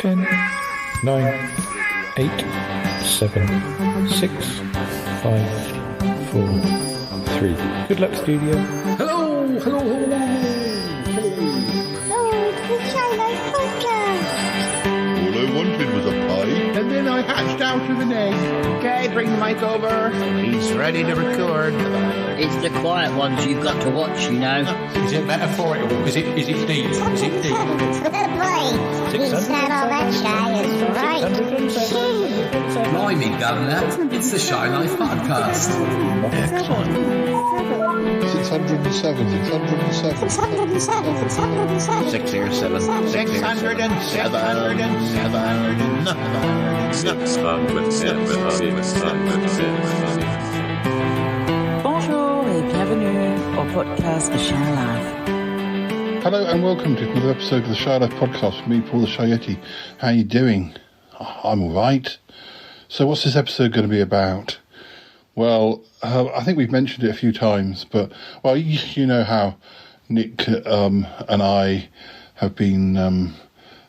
10, 9, 8, 7, 6, 5, 4, 3. Good luck, studio. Hello, hello, hello. Oh, it's the Shiloh Podcast. All I wanted was a pie, and then I hatched out of an egg. Okay, bring the mic over. He's ready to record. It's the quiet ones you've got to watch, you know. Is it metaphorical? Is it deep? Is it deep? Boy, he's not all that shy, is right. Blimey, Governor, it's the Shy Life Podcast. Excellent. 607. 6 or 7. Bonjour et bienvenue au podcast de Shy Life. Hello and welcome to another episode of the Shy Life Podcast with me, Paul the Shy Yeti. How you doing? I'm alright. So what's this episode going to be about? Well, I think we've mentioned it a few times, but, well, you know how Nick and I have been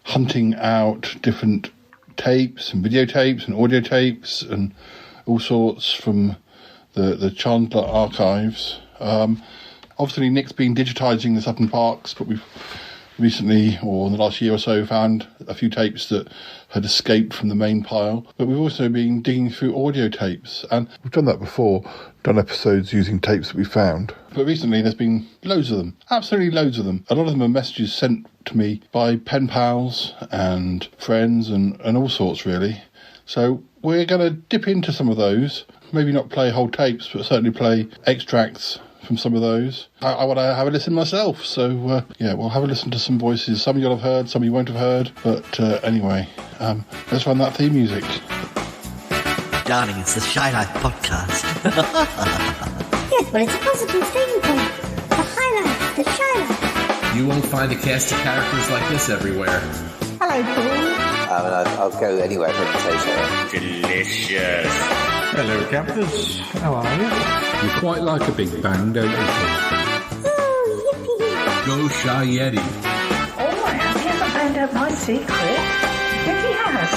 hunting out different tapes and videotapes and audio tapes and all sorts from the Chandler archives. Obviously, Nick's been digitising this up in Parks, but we've recently, or in the last year or so, found a few tapes that had escaped from the main pile. But we've also been digging through audio tapes, and we've done that before, done episodes using tapes that we found. But recently there's been loads of them, absolutely loads of them. A lot of them are messages sent to me by pen pals and friends and all sorts, really. So we're going to dip into some of those, maybe not play whole tapes, but certainly play extracts from some of those. I want to have a listen myself, so we'll have a listen to some voices. Some you'll have heard, some you won't have heard, but anyway, let's run that theme music. Darling, it's the Shy Life Podcast. Yes, well, it's a positive thing, Paul. The highlight, the Shy Life. You won't find a cast of characters like this everywhere. Hello, Paul. I'll go anywhere for a potato. Delicious. Hello, campers. How are you? You quite like a big bang, don't you? Oh, yippee. Go Shy Yeti. Oh, he hasn't found out my secret. Yes, he has.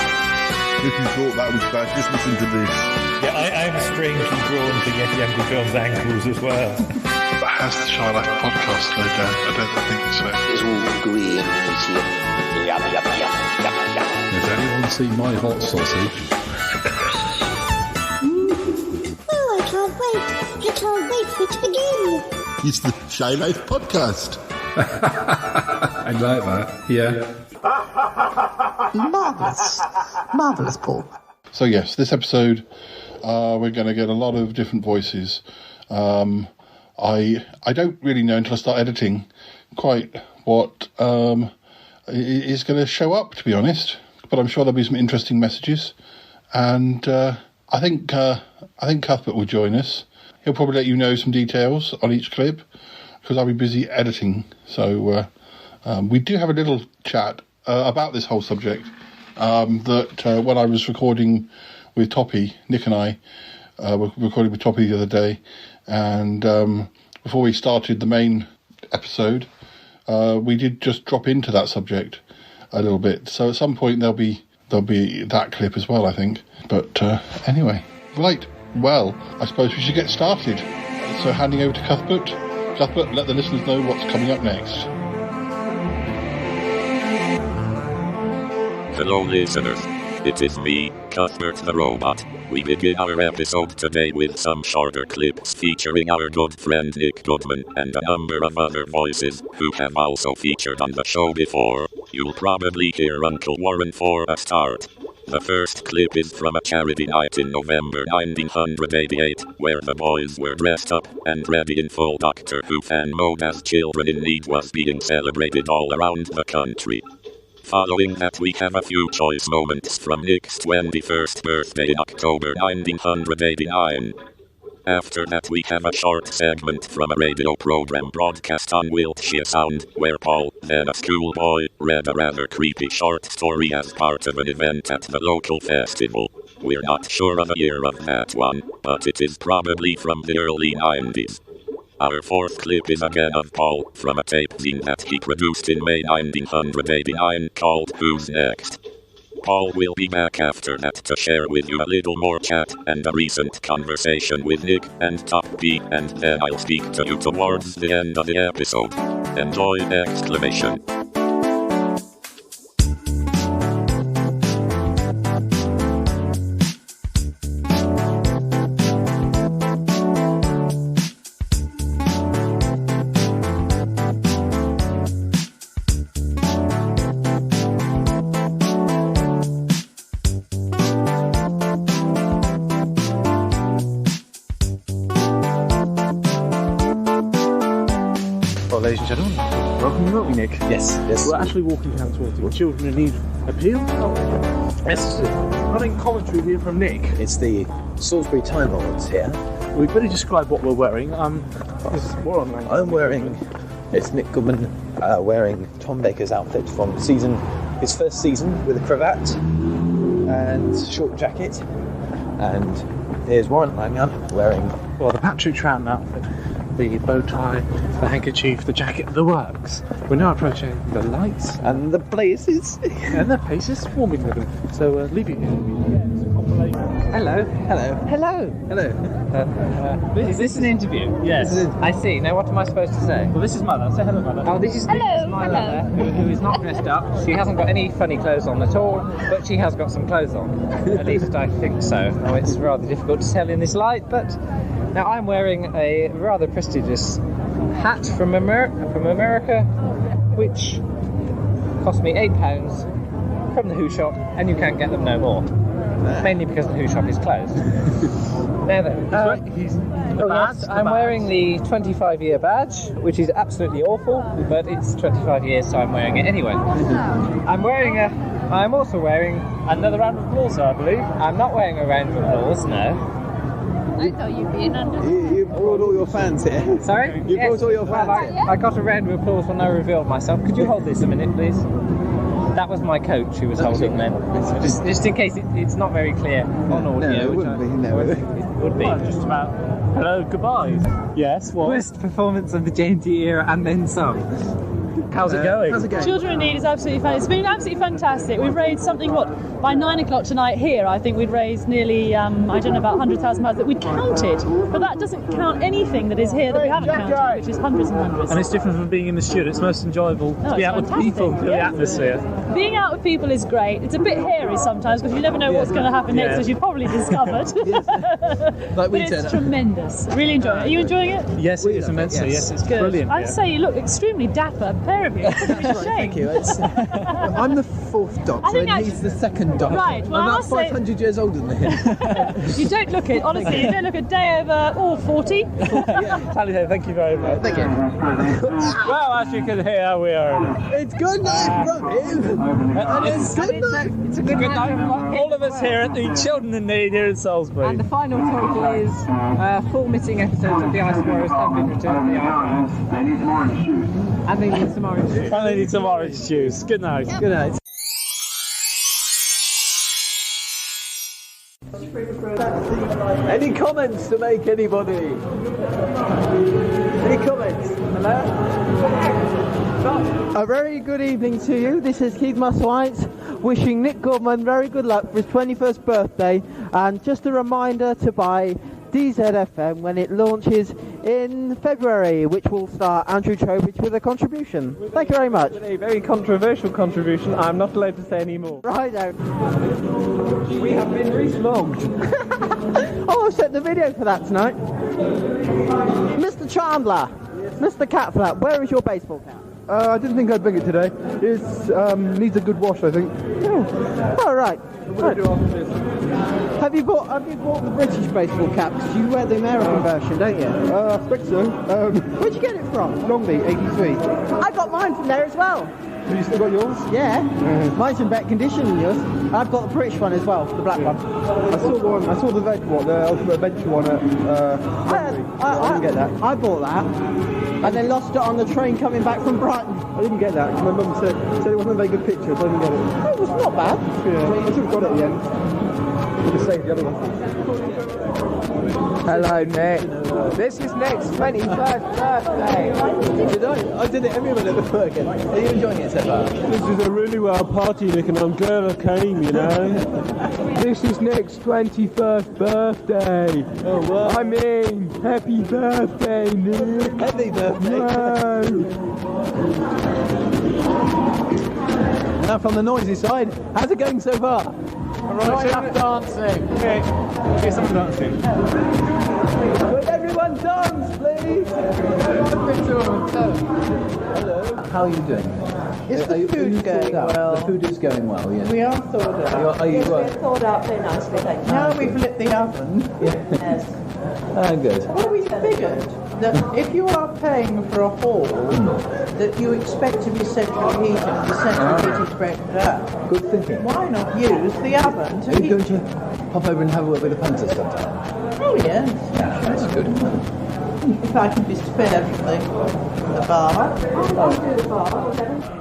If you thought that was bad, just listen to this. Yeah, I'm strangely drawn to Yeti Uncle John's ankles as well. But has the Shy Life Podcast slowed down? I don't think so. It's all green. It's yum, yum, yum, yum, yum. Has anyone seen my hot sausage? Oh, I can't wait for it to begin. It's the Shy Life Podcast. I like that, yeah. Marvellous, Paul. So yes, this episode, we're going to get a lot of different voices. I don't really know until I start editing quite what is going to show up, to be honest. But I'm sure there'll be some interesting messages, and I think Cuthbert will join us. He'll probably let you know some details on each clip because I'll be busy editing. So we do have a little chat about this whole subject that when I was recording with Toppy, Nick and I were recording with Toppy the other day, and before we started the main episode, we did just drop into that subject a little bit. So at some point there'll be that clip as well, I think. But anyway, right. Well, I suppose we should get started. So handing over to Cuthbert. Cuthbert, let the listeners know what's coming up next. Hello listeners, it is me, Cuthbert the Robot. We begin our episode today with some shorter clips featuring our good friend Nick Goodman and a number of other voices who have also featured on the show before. You'll probably hear Uncle Warren for a start. The first clip is from a charity night in November 1988, where the boys were dressed up and ready in full Doctor Who fan mode as Children in Need was being celebrated all around the country. Following that, we have a few choice moments from Nick's 21st birthday in October 1989. After that, we have a short segment from a radio program broadcast on Wiltshire Sound, where Paul, then a schoolboy, read a rather creepy short story as part of an event at the local festival. We're not sure of the year of that one, but it is probably from the early 90s. Our fourth clip is again of Paul, from a tape zine that he produced in May 1989 called Who's Next? Paul will be back after that to share with you a little more chat and a recent conversation with Nick and Top B, and then I'll speak to you towards the end of the episode. Enjoy! Exclamation. Ladies and gentlemen, welcome to Milky Nick. Yes. We're actually walking down towards the Children in Need appeal. Yes, running commentary here from Nick. It's the Salisbury Time Lords here. We better describe what we're wearing. I'm wearing, it's Nick Goodman wearing Tom Baker's outfit from his first season with a cravat and short jacket. And here's Warren Langan wearing, well, the Patrick Troughton outfit. The bow tie, the handkerchief, the jacket, the works. We're now approaching the lights and the places. And the place is swarming with them. So leave it here. Hello. Is this an interview? Yes. I see. Now what am I supposed to say? Well, this is Mother. Say hello, Mother. Oh, this is my mother, who is not dressed up. She hasn't got any funny clothes on at all, but she has got some clothes on. At least I think so. Oh, it's rather difficult to tell in this light, but now I'm wearing a rather prestigious hat from America, which cost me £8 from the Who Shop, and you can't get them no more. Mainly because the Who Shop is closed. Now then, I'm wearing the 25-year badge, which is absolutely awful, but it's 25 years, so I'm wearing it anyway. I'm also wearing another round of applause, I believe. I'm not wearing a round of applause, no. I thought you'd be in under. You brought all your fans here. Sorry? You brought all your fans here. I got a round of applause when I revealed myself. Could you hold this a minute, please? That was my coach who was holding them. Just in case it's not very clear on audio. No, it wouldn't be. No, it would be. Well, just about hello, goodbyes. Yes, what? Worst performance of the JNT era and then some. How's it going? Children in Need is absolutely fun. It's been absolutely fantastic. We've raised something, by 9 o'clock tonight here, I think we'd raised nearly, I don't know, about £100,000 that we'd counted. But that doesn't count anything that is here that we haven't counted, which is hundreds and hundreds. And it's different from being in the studio. It's most enjoyable to be out with people, feel the atmosphere. Being out with people is great. It's a bit hairy sometimes because you never know what's going to happen next, as you've probably discovered. But it's tremendous. Really enjoying it. Are you enjoying it? Yes, it is immensely. Yes, it's good. Brilliant. I'd say you look extremely dapper, pair of you. Thank you. I'm the fourth Doctor and he's the second Doctor. Right, well, I'm about 500 years older than him. You don't look it, honestly. You don't look a day over 40. Tally ho, thank you very much. Thank you. Well, as you can hear, we are. It's good night from him. And it's good night. It's a good night. All of us here at the Children in Need here in Salisbury. And the final total is 4 missing episodes of the Ice Warriors have been returned to the Ice Warriors. And they need some orange juice. And they need some orange juice. Good night. Good night. Any comments to make, anybody? Any comments? Hello? A very good evening to you. This is Keith Musselwhite wishing Nick Goodman very good luck for his 21st birthday, and just a reminder to buy DZFM when it launches in February, which will star Andrew Trowbridge with a contribution. Thank you very much. With a very controversial contribution. I'm not allowed to say any more. Right out. We have been re-slogged. Oh, I sent the video for that tonight. Mr. Chandler, Mr. Catflap, where is your baseball cap? I didn't think I'd bring it today. It needs a good wash, I think. Oh, right. Have you bought the British baseball cap? Because you wear the American version, don't you? I expect so. Where'd you get it from? Longleat, 83. I got mine from there as well. Have you still got yours? Yeah. Mine's in better condition than yours. I've got the British one as well, the black one. I saw the red one, the Ultimate Adventure one at I didn't get that. I bought that and then lost it on the train coming back from Brighton. I didn't get that. My mum said it wasn't a very good picture, so I didn't get it. Oh, it was not bad. Yeah, I should have got it at the end. Would have saved the other one. Hello, Nick. This is Nick's 21st birthday. Did I? I did it every minute before again. Are you enjoying it so far? This is a really well party, Nick, and I'm glad I came, you know. This is Nick's 21st birthday. Oh, wow. I mean, happy birthday, Nick. Happy birthday. Now from the noisy side, how's it going so far? Not enough dancing. Okay, get some dancing. Would everyone dance, please? Hello. How are you doing? Is the food going well? The food is going well, yes. We are thawed out. Are you We're thawed out very nicely, thank you. Now we've lit the oven. Yes. Good. Well, we figured that if you are paying for a hall, that you expect to be centrally heated, the central heated breakfast. Good thinking. Why not use the oven to Are you heat? going to pop over and have a bit of Pantas sometime? Oh, yes. Yeah, that's good. If I can be spared from the bar. I'll do the bar.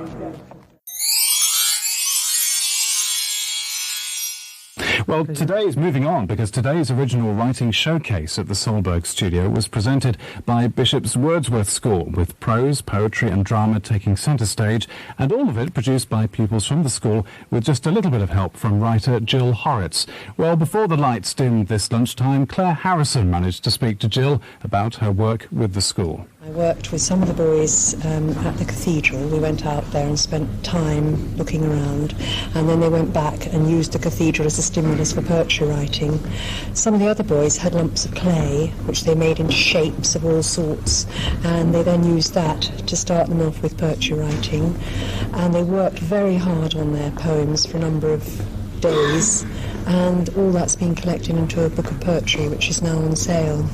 Well, today is moving on because today's original writing showcase at the Solberg studio was presented by Bishop's Wordsworth School, with prose, poetry and drama taking centre stage, and all of it produced by pupils from the school with just a little bit of help from writer Jill Horrocks. Well, before the lights dimmed this lunchtime, Claire Harrison managed to speak to Jill about her work with the school. I worked with some of the boys at the cathedral. We went out there and spent time looking around, and then they went back and used the cathedral as a stimulus for poetry writing. Some of the other boys had lumps of clay, which they made into shapes of all sorts, and they then used that to start them off with poetry writing. And they worked very hard on their poems for a number of days, and all that's been collected into a book of poetry, which is now on sale.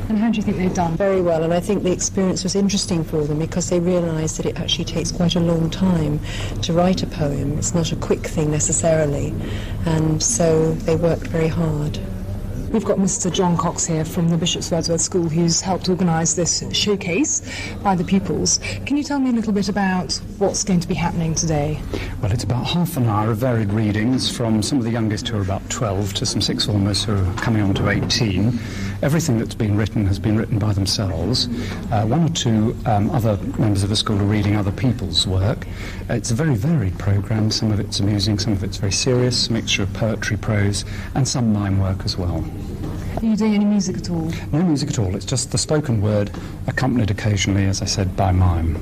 And how do you think they've done? Very well, and I think the experience was interesting for them because they realised that it actually takes quite a long time to write a poem. It's not a quick thing necessarily, and so they worked very hard. We've got Mr. John Cox here from the Bishop's Wordsworth School, who's helped organise this showcase by the pupils. Can you tell me a little bit about what's going to be happening today? Well, it's about half an hour of varied readings from some of the youngest who are about 12 to some sixth formers who are coming on to 18. Everything that's been written has been written by themselves. One or two other members of the school are reading other people's work. It's a very varied programme. Some of it's amusing, some of it's very serious, a mixture of poetry, prose, and some mime work as well. Are you doing any music at all? No music at all. It's just the spoken word, accompanied occasionally, as I said, by mime.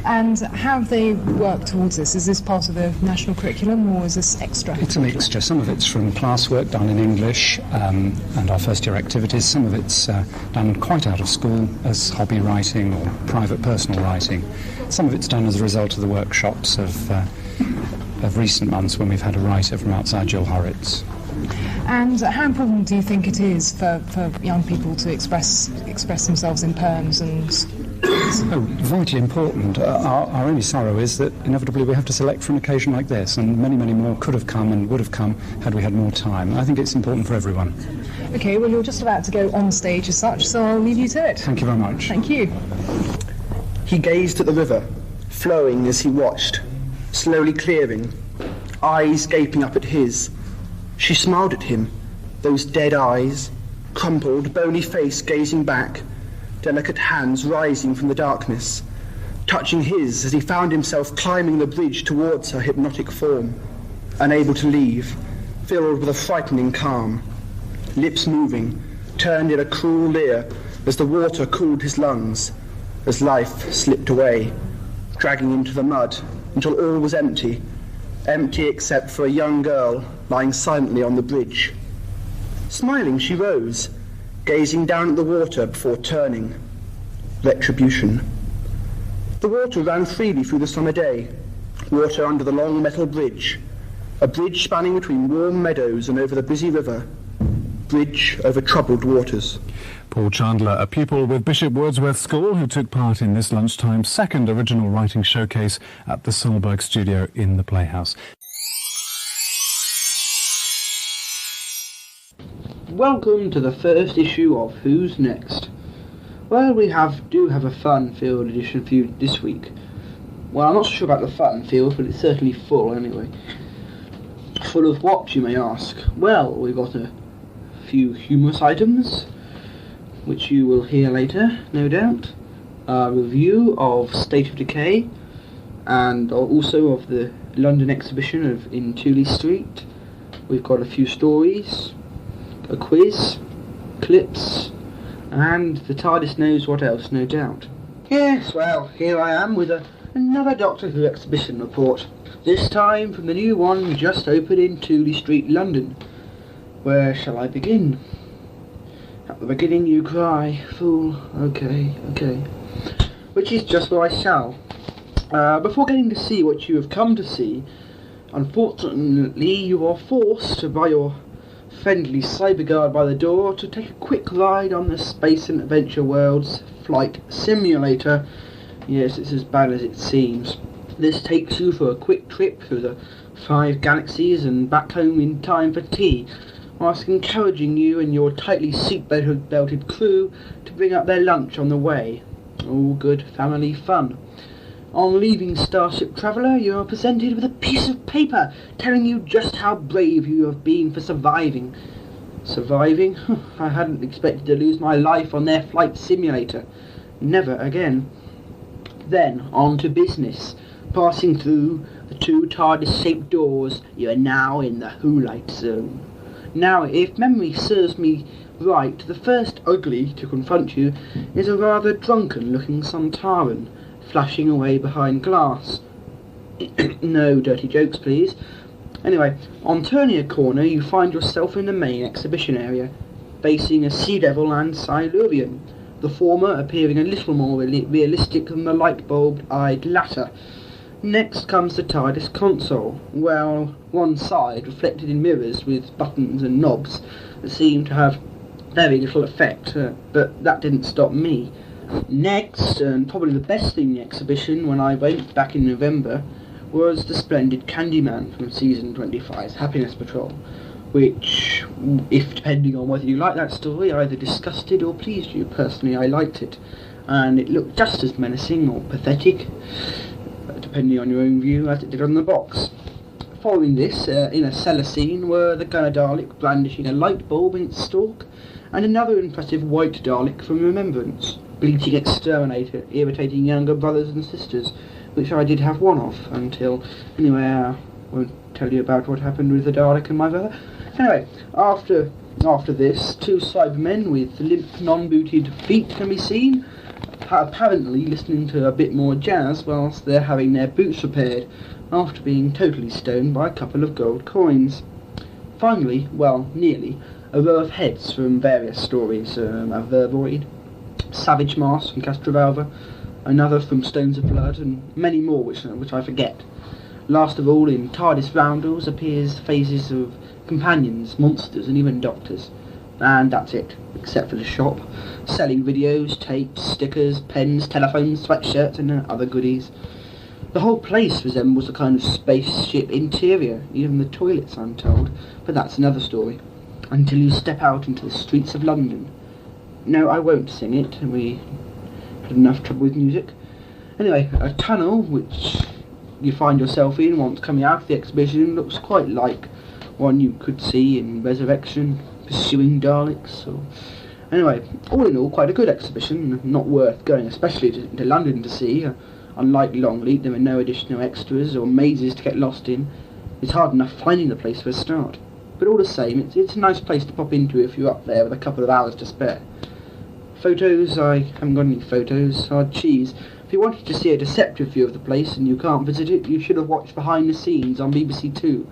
And how have they worked towards this? Is this part of the national curriculum, or is this extra? It's a mixture. Some of it's from classwork done in English and our first year activities. Some of it's done quite out of school as hobby writing or private personal writing. Some of it's done as a result of the workshops of recent months when we've had a writer from outside Jill Horrocks. And how important do you think it is for young people to express themselves in poems and... Oh, vitally important. Our only sorrow is that inevitably we have to select for an occasion like this, and many, many more could have come and would have come had we had more time. I think it's important for everyone. OK, well, you're just about to go on stage as such, so I'll leave you to it. Thank you very much. Thank you. He gazed at the river, flowing as he watched, slowly clearing, eyes gaping up at his. She smiled at him, those dead eyes, crumpled, bony face gazing back, delicate hands rising from the darkness, touching his as he found himself climbing the bridge towards her hypnotic form, unable to leave, filled with a frightening calm, lips moving, turned in a cruel leer as the water cooled his lungs, as life slipped away, dragging into the mud until all was empty, empty except for a young girl lying silently on the bridge. Smiling, she rose, gazing down at the water before turning. Retribution. The water ran freely through the summer day, water under the long metal bridge, a bridge spanning between warm meadows and over the busy river, bridge over troubled waters. Paul Chandler, a pupil with Bishop Wordsworth School who took part in this lunchtime's second original writing showcase at the Solberg studio in the Playhouse. Welcome to the first issue of Who's Next. Well, we do have a fun-filled edition for you this week. Well, I'm not sure about the fun-filled, but it's certainly full anyway. Full of what, you may ask? Well, we've got a few humorous items, which you will hear later, no doubt. A review of State of Decay, and also of the London exhibition in Tooley Street. We've got a few stories, a quiz, clips, and the TARDIS knows what else, no doubt. Yes, well, here I am with another Doctor Who exhibition report. This time from the new one just opened in Tooley Street, London. Where shall I begin? At the beginning you cry, fool. Okay. Which is just where I shall. Before getting to see what you have come to see, unfortunately you are forced by your friendly cyberguard by the door to take a quick ride on the Space and Adventure World's flight simulator. Yes, it's as bad as it seems. This takes you for a quick trip through the 5 galaxies and back home in time for tea, whilst encouraging you and your tightly seat-belted crew to bring up their lunch on the way. All good family fun. On leaving Starship Traveller, you are presented with a piece of paper telling you just how brave you have been for surviving. Surviving? I hadn't expected to lose my life on their flight simulator. Never again. Then, on to business. Passing through the 2 TARDIS-shaped doors, you are now in the Who-Light Zone. Now, if memory serves me right, the first ugly to confront you is a rather drunken-looking Sontaran, flashing away behind glass. No dirty jokes, please. Anyway, on turning a corner, you find yourself in the main exhibition area, facing a Sea Devil and Silurian, the former appearing a little more realistic than the light-bulb-eyed latter. Next comes the TARDIS console, well, one side reflected in mirrors with buttons and knobs that seem to have very little effect, but that didn't stop me. Next, and probably the best thing in the exhibition when I went back in November, was the splendid Candyman from Season 25's Happiness Patrol, which, if depending on whether you like that story, either disgusted or pleased you. Personally, I liked it, and it looked just as menacing or pathetic, depending on your own view, as it did on the box. Following this, in a cellar scene, were the Gunner Dalek brandishing a light bulb in its stalk, and another impressive white Dalek from Remembrance, bleating exterminator, irritating younger brothers and sisters, which I did have one of, until, anyway, I won't tell you about what happened with the Dalek and my brother. Anyway, after this, 2 Cybermen with limp, non-booted feet can be seen, apparently listening to a bit more jazz whilst they're having their boots repaired, after being totally stoned by a couple of gold coins. Finally, well, nearly, a row of heads from various stories, a Vervoid, Savage Mars from Castrovalva, another from Stones of Blood, and many more which I forget. Last of all, in TARDIS roundels appears phases of companions, monsters, and even doctors. And that's it, except for the shop, selling videos, tapes, stickers, pens, telephones, sweatshirts, and other goodies. The whole place resembles a kind of spaceship interior, even the toilets, I'm told, but that's another story. Until you step out into the streets of London. No, I won't sing it, we had enough trouble with music. Anyway, a tunnel, which you find yourself in once coming out of the exhibition, looks quite like one you could see in Resurrection, pursuing Daleks. Anyway, all in all, quite a good exhibition, not worth going especially to London to see. Unlike Longleat, there are no additional extras or mazes to get lost in. It's hard enough finding the place for a start. But all the same, it's a nice place to pop into if you're up there with a couple of hours to spare. Photos, I haven't got any photos, hard cheese. If you wanted to see a deceptive view of the place and you can't visit it, you should have watched Behind the Scenes on BBC Two,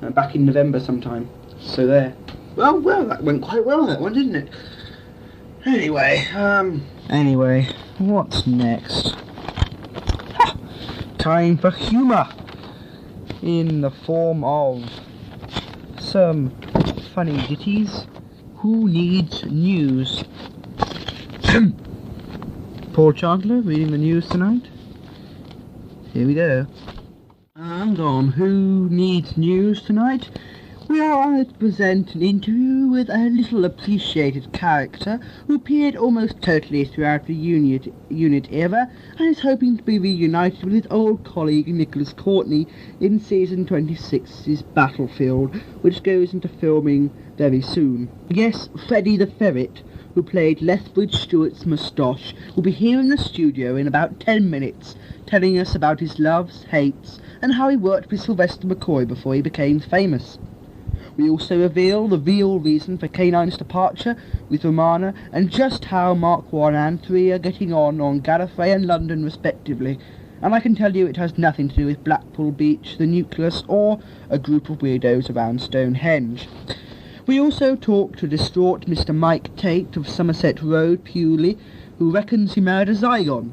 back in November sometime. So there. Well, that went quite well, that one, didn't it? Anyway, what's next? Time for humour! In the form of some funny ditties. Who needs news? Paul Chandler reading the news tonight. Here we go. And on Who Needs News tonight, we are honoured to present an interview with a little appreciated character who appeared almost totally throughout the unit era and is hoping to be reunited with his old colleague Nicholas Courtney in Season 26's Battlefield, which goes into filming very soon. Yes, Freddy the Ferret, who played Lethbridge Stewart's moustache, will be here in the studio in about 10 minutes, telling us about his loves, hates, and how he worked with Sylvester McCoy before he became famous. We also reveal the real reason for K9's departure with Romana, and just how Mark 1 and 3 are getting on Gallifrey and London respectively. And I can tell you it has nothing to do with Blackpool Beach, the nucleus, or a group of weirdos around Stonehenge. We also talk to distraught Mr. Mike Tate of Somerset Road, Pewley, who reckons he married a Zygon.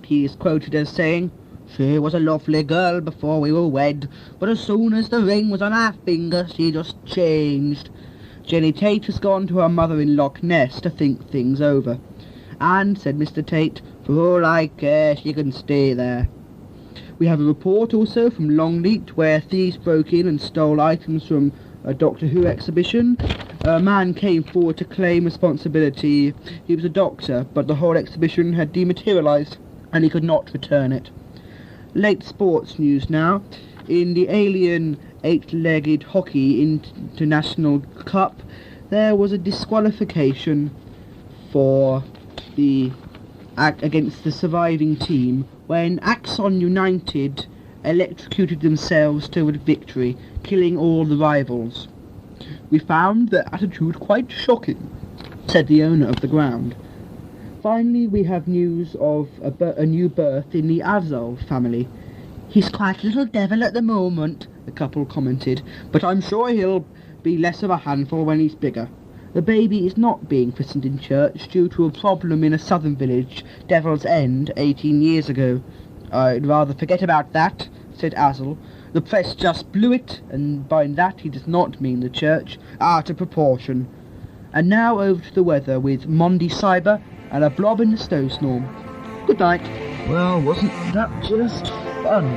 He is quoted as saying, "She was a lovely girl before we were wed, but as soon as the ring was on her finger, she just changed." Jenny Tate has gone to her mother in Loch Ness to think things over. And, said Mr. Tate, for all I care, she can stay there. We have a report also from Longleat, where thieves broke in and stole items from a Doctor Who exhibition. A man came forward to claim responsibility. He was a doctor, but the whole exhibition had dematerialised, and he could not return it. Late sports news now. In the Alien 8-legged Hockey International Cup, there was a disqualification for against the surviving team when Axon United electrocuted themselves toward victory, killing all the rivals. "We found their attitude quite shocking," said the owner of the ground. Finally, we have news of a new birth in the Azov family. "He's quite a little devil at the moment," the couple commented, "but I'm sure he'll be less of a handful when he's bigger." The baby is not being christened in church due to a problem in a southern village, Devil's End, 18 years ago. "I'd rather forget about that," said Azel. "The press just blew it, and by that he does not mean the church, out of proportion." And now over to the weather with Mondi Cyber and a blob in the snowstorm. Good night. Well, wasn't that just fun?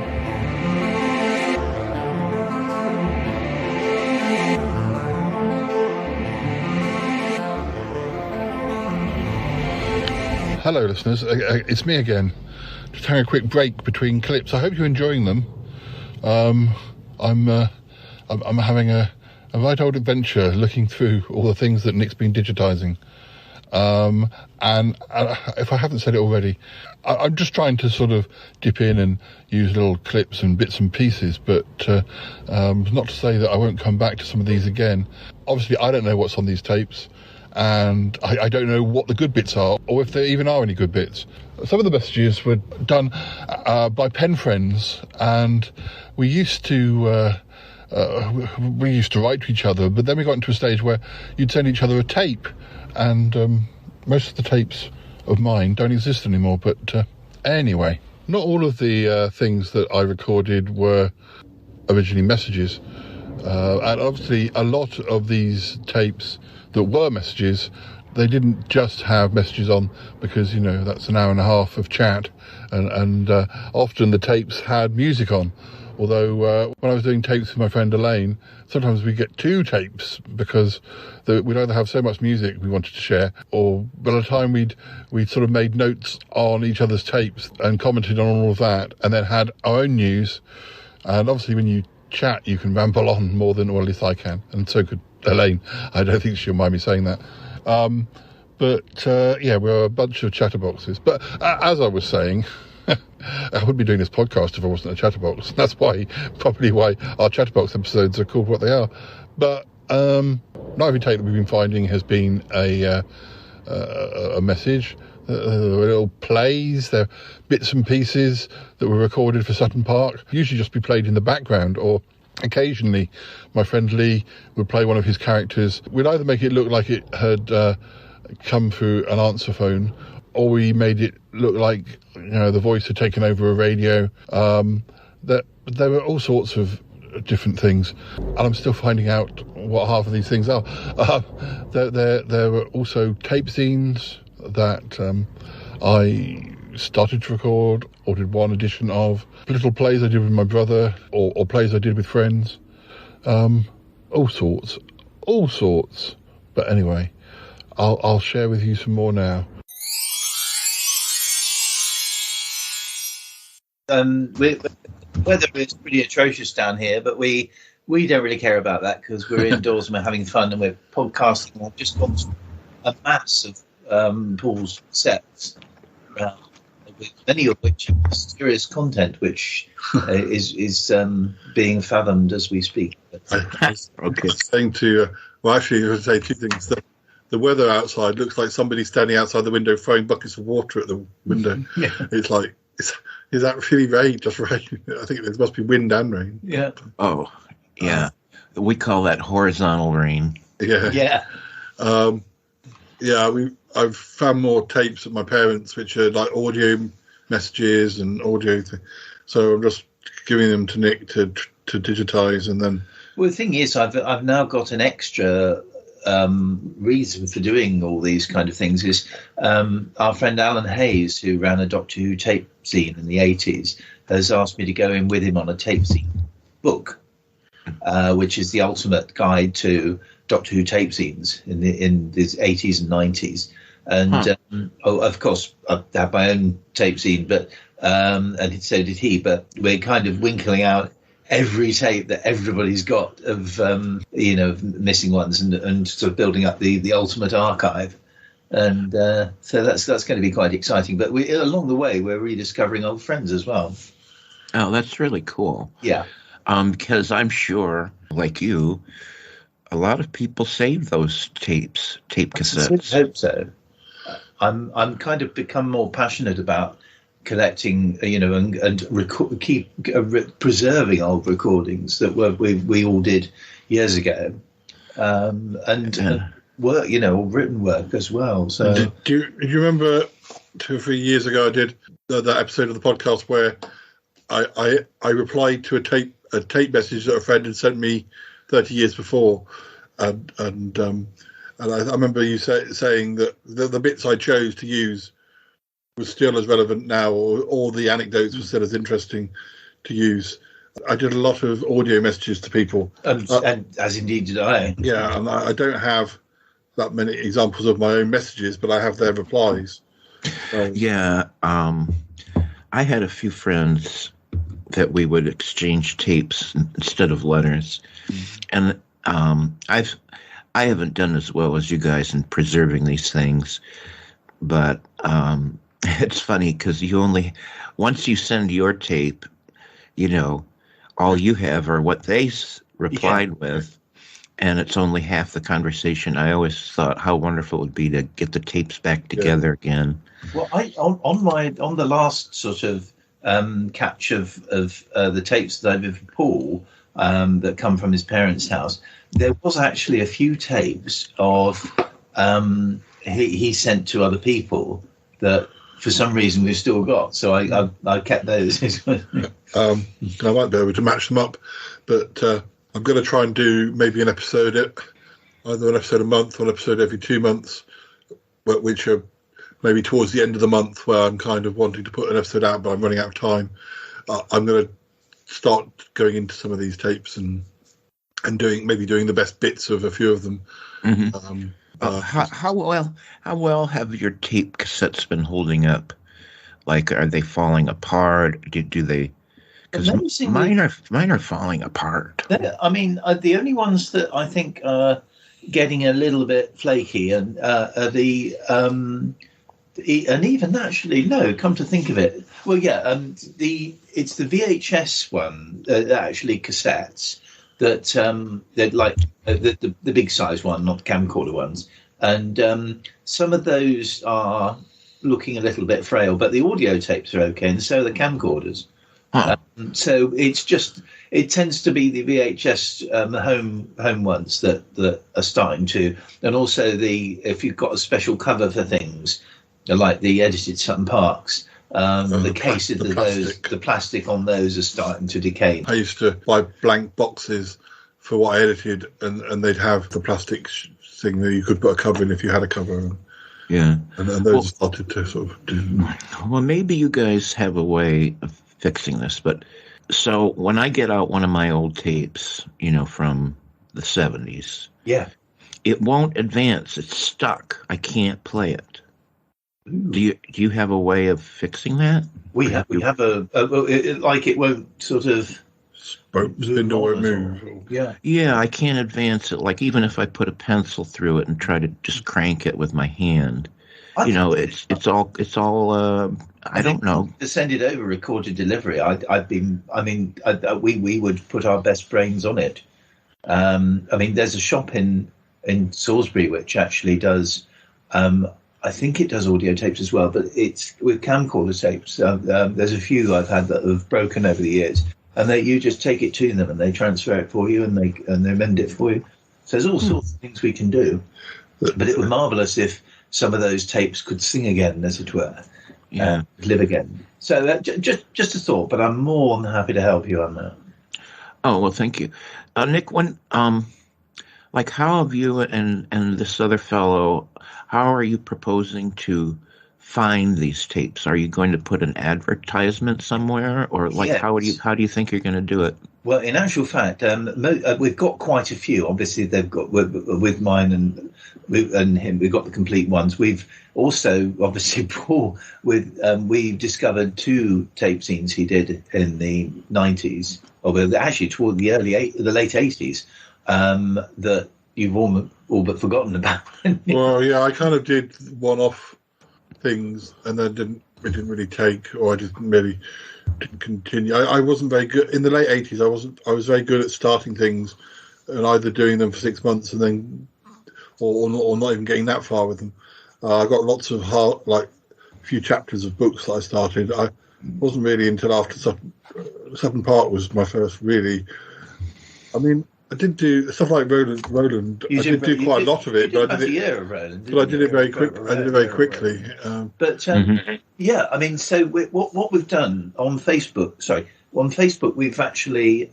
Hello, listeners. It's me again. Just having a quick break between clips. I hope you're enjoying them. I'm having a right old adventure looking through all the things that Nick's been digitising. And if I haven't said it already, I'm just trying to sort of dip in and use little clips and bits and pieces, but not to say that I won't come back to some of these again. Obviously, I don't know what's on these tapes, and I don't know what the good bits are, or if there even are any good bits. Some of the messages were done by pen friends, and we used to write to each other, but then we got into a stage where you'd send each other a tape, and most of the tapes of mine don't exist anymore. But anyway, not all of the things that I recorded were originally messages, and obviously a lot of these tapes that were messages, they didn't just have messages on because, you know, that's an hour and a half of chat, and often the tapes had music on. Although when I was doing tapes with my friend Elaine, sometimes we get two tapes because we'd either have so much music we wanted to share, or by the time we'd sort of made notes on each other's tapes and commented on all of that, and then had our own news. And obviously when you chat, you can ramble on more than, or at least I can, and so could Elaine. I don't think she'll mind me saying that. Yeah, we're a bunch of chatterboxes. But as I was saying, I wouldn't be doing this podcast if I wasn't a chatterbox. That's probably why our chatterbox episodes are called what they are. But not every tape that we've been finding has been a message. Little plays, they're bits and pieces that were recorded for Sutton Park, usually just be played in the background, or occasionally my friend Lee would play one of his characters. We'd either make it look like it had come through an answer phone, or we made it look like, you know, the voice had taken over a radio. That there were all sorts of different things, and I'm still finding out what half of these things are. There were also tape scenes that I started to record or did one edition of, little plays I did with my brother, or plays I did with friends, all sorts. But anyway, I'll share with you some more now. Weather is pretty atrocious down here, but we don't really care about that because we're indoors and we're having fun and we're podcasting. I've just gone a mass of Paul's sets around, many of which have mysterious content, which is being fathomed as we speak. Okay. Saying to, well, actually, I would say two things. The weather outside looks like somebody standing outside the window throwing buckets of water at the window. Yeah. It's like, is that really rain? Just rain? I think there must be wind and rain. Yeah. Oh, yeah. We call that horizontal rain. Yeah. Yeah. I've found more tapes at my parents', which are like audio messages and audio thing. So I'm just giving them to Nick to digitize, and then. Well, the thing is, I've now got an extra reason for doing all these kind of things. Is our friend Alan Hayes, who ran a Doctor Who tape scene in the 80s, has asked me to go in with him on a tape scene book, which is the ultimate guide to Doctor Who tape scenes in the 80s and 90s. And of course, I have my own tape scene, but and so did he. But we're kind of winkling out every tape that everybody's got of missing ones, and sort of building up the ultimate archive. And so that's going to be quite exciting. But along the way, we're rediscovering old friends as well. Oh, that's really cool. Yeah. Because I'm sure, like you, a lot of people save those tape cassettes. I hope so. I'm kind of become more passionate about collecting, and keep preserving old recordings that we all did years ago, and work, written work as well. So, do you remember 2 or 3 years ago I did that episode of the podcast where I replied to a tape message that a friend had sent me 30 years before, and I remember you saying that the bits I chose to use was still as relevant now, or the anecdotes were still as interesting to use. I did a lot of audio messages to people. And as indeed did I. Yeah, and I don't have that many examples of my own messages, but I have their replies. Yeah, I had a few friends that we would exchange tapes instead of letters. And I haven't done as well as you guys in preserving these things, but it's funny because once you send your tape, all you have are what they replied with, and it's only half the conversation. I always thought how wonderful it would be to get the tapes back together again. Well, on the last sort of catch of the tapes that I did for Paul that come from his parents' house, there was actually a few tapes of he sent to other people that for some reason we've still got. So I kept those. I might be able to match them up, but I'm going to try and do maybe an episode, either an episode a month or an episode every 2 months, which are maybe towards the end of the month where I'm kind of wanting to put an episode out, but I'm running out of time. I'm going to start going into some of these tapes and doing the best bits of a few of them. Mm-hmm. How well have your tape cassettes been holding up? Like, are they falling apart? Do they? Because mine are falling apart. I mean, the only ones that I think are getting a little bit flaky are the and even actually no. Come to think of it, well, yeah, it's the VHS one, actually cassettes. That they're like the big size one, not camcorder ones, and some of those are looking a little bit frail, but the audio tapes are okay, and so are the camcorders. So it tends to be the VHS home ones that are starting to, and also if you've got a special cover for things like the edited Sutton Parks. The cases of those, the plastic on those are starting to decay. I used to buy blank boxes for what I edited, and they'd have the plastic thing that you could put a cover in if you had a cover. Yeah. And those started to sort of do. Well, maybe you guys have a way of fixing this, but so when I get out one of my old tapes, from the 70s, yeah, it won't advance. It's stuck. I can't play it. Do you have a way of fixing that? We have a it won't sort of spindle won't move. Yeah, I can't advance it. Like even if I put a pencil through it and try to just crank it with my hand, it's all. I don't know. To send it over recorded delivery, we would put our best brains on it. There's a shop in Salisbury which actually does. I think it does audio tapes as well, but it's with camcorder tapes. There's a few I've had that have broken over the years, and you just take it to them and they transfer it for you and they mend it for you. So there's all sorts of things we can do, but it would be marvelous if some of those tapes could sing again, as it were, live again. So just a thought, but I'm more than happy to help you on that. Oh well, thank you, Nick. When like how have you and this other fellow? How are you proposing to find these tapes? Are you going to put an advertisement somewhere, or like Yes. how do you think you're going to do it? Well, in actual fact, we've got quite a few. Obviously, they've got with mine and him. We've got the complete ones. We've also, obviously, Paul. We discovered 2 tape scenes he did in the 90s, or actually toward the late 80s, that you've all but forgotten about. Well, yeah, I kind of did one-off things, and then it didn't really take, or I didn't continue. I wasn't very good in the late 80s. I was very good at starting things and either doing them for 6 months and then, or not even getting that far with them. I got lots of few chapters of books that I started. I wasn't really until after Sutton Park was my first really. I did do stuff like Roland. I did do quite a lot of it, but I did it very quickly. So what we've done on Facebook, we've actually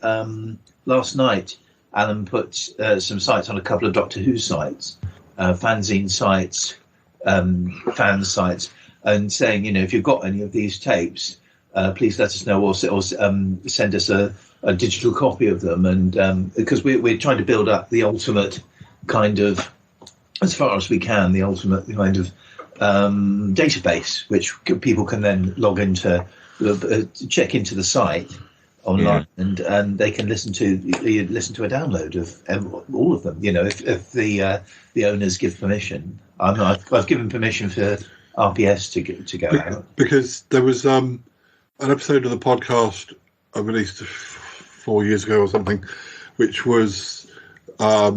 last night Alan put some sites on a couple of Doctor Who sites, fanzine sites, fan sites, and saying, if you've got any of these tapes, please let us know, or send us a digital copy of them, and because we're trying to build up the ultimate kind of, as far as we can, the ultimate kind of database, which people can then log into, check into the site online, and they can listen to a download of all of them. If the owners give permission. I've given permission for RPS to go out, because there was an episode of the podcast I released 4 years ago or something, which was I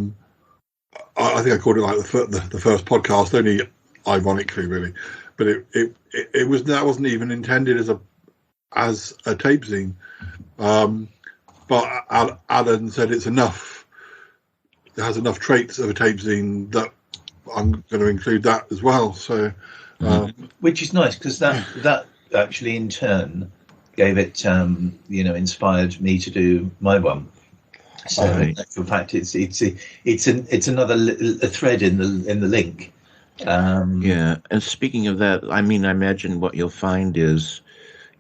think I called it like the first podcast, only ironically really, but it was, that wasn't even intended as a tape zine, but Alan said it's enough. It has enough traits of a tape zine that I'm going to include that as well. So, which is nice, because that actually in turn gave it, inspired me to do my one. So in actual fact, it's another thread in the link. And speaking of that, I imagine what you'll find is,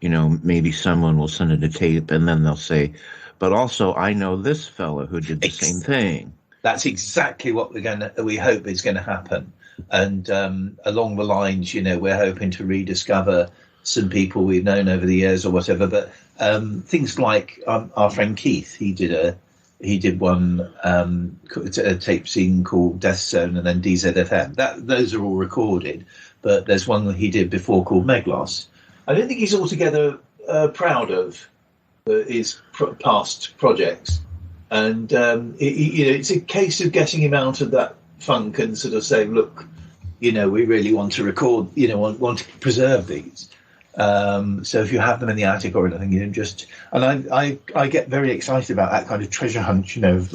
maybe someone will send it a tape and then they'll say, but also I know this fellow who did the same thing. That's exactly what we hope is going to happen. And along the lines, we're hoping to rediscover some people we've known over the years or whatever. But things like our friend Keith, he did one a tape scene called Death Zone and then DZFM. Those are all recorded, but there's one that he did before called Meglos. I don't think he's altogether proud of his past projects, and it's a case of getting him out of that funk and sort of saying, look, we really want to record, want to preserve these. So if you have them in the attic or anything, and I get very excited about that kind of treasure hunt, of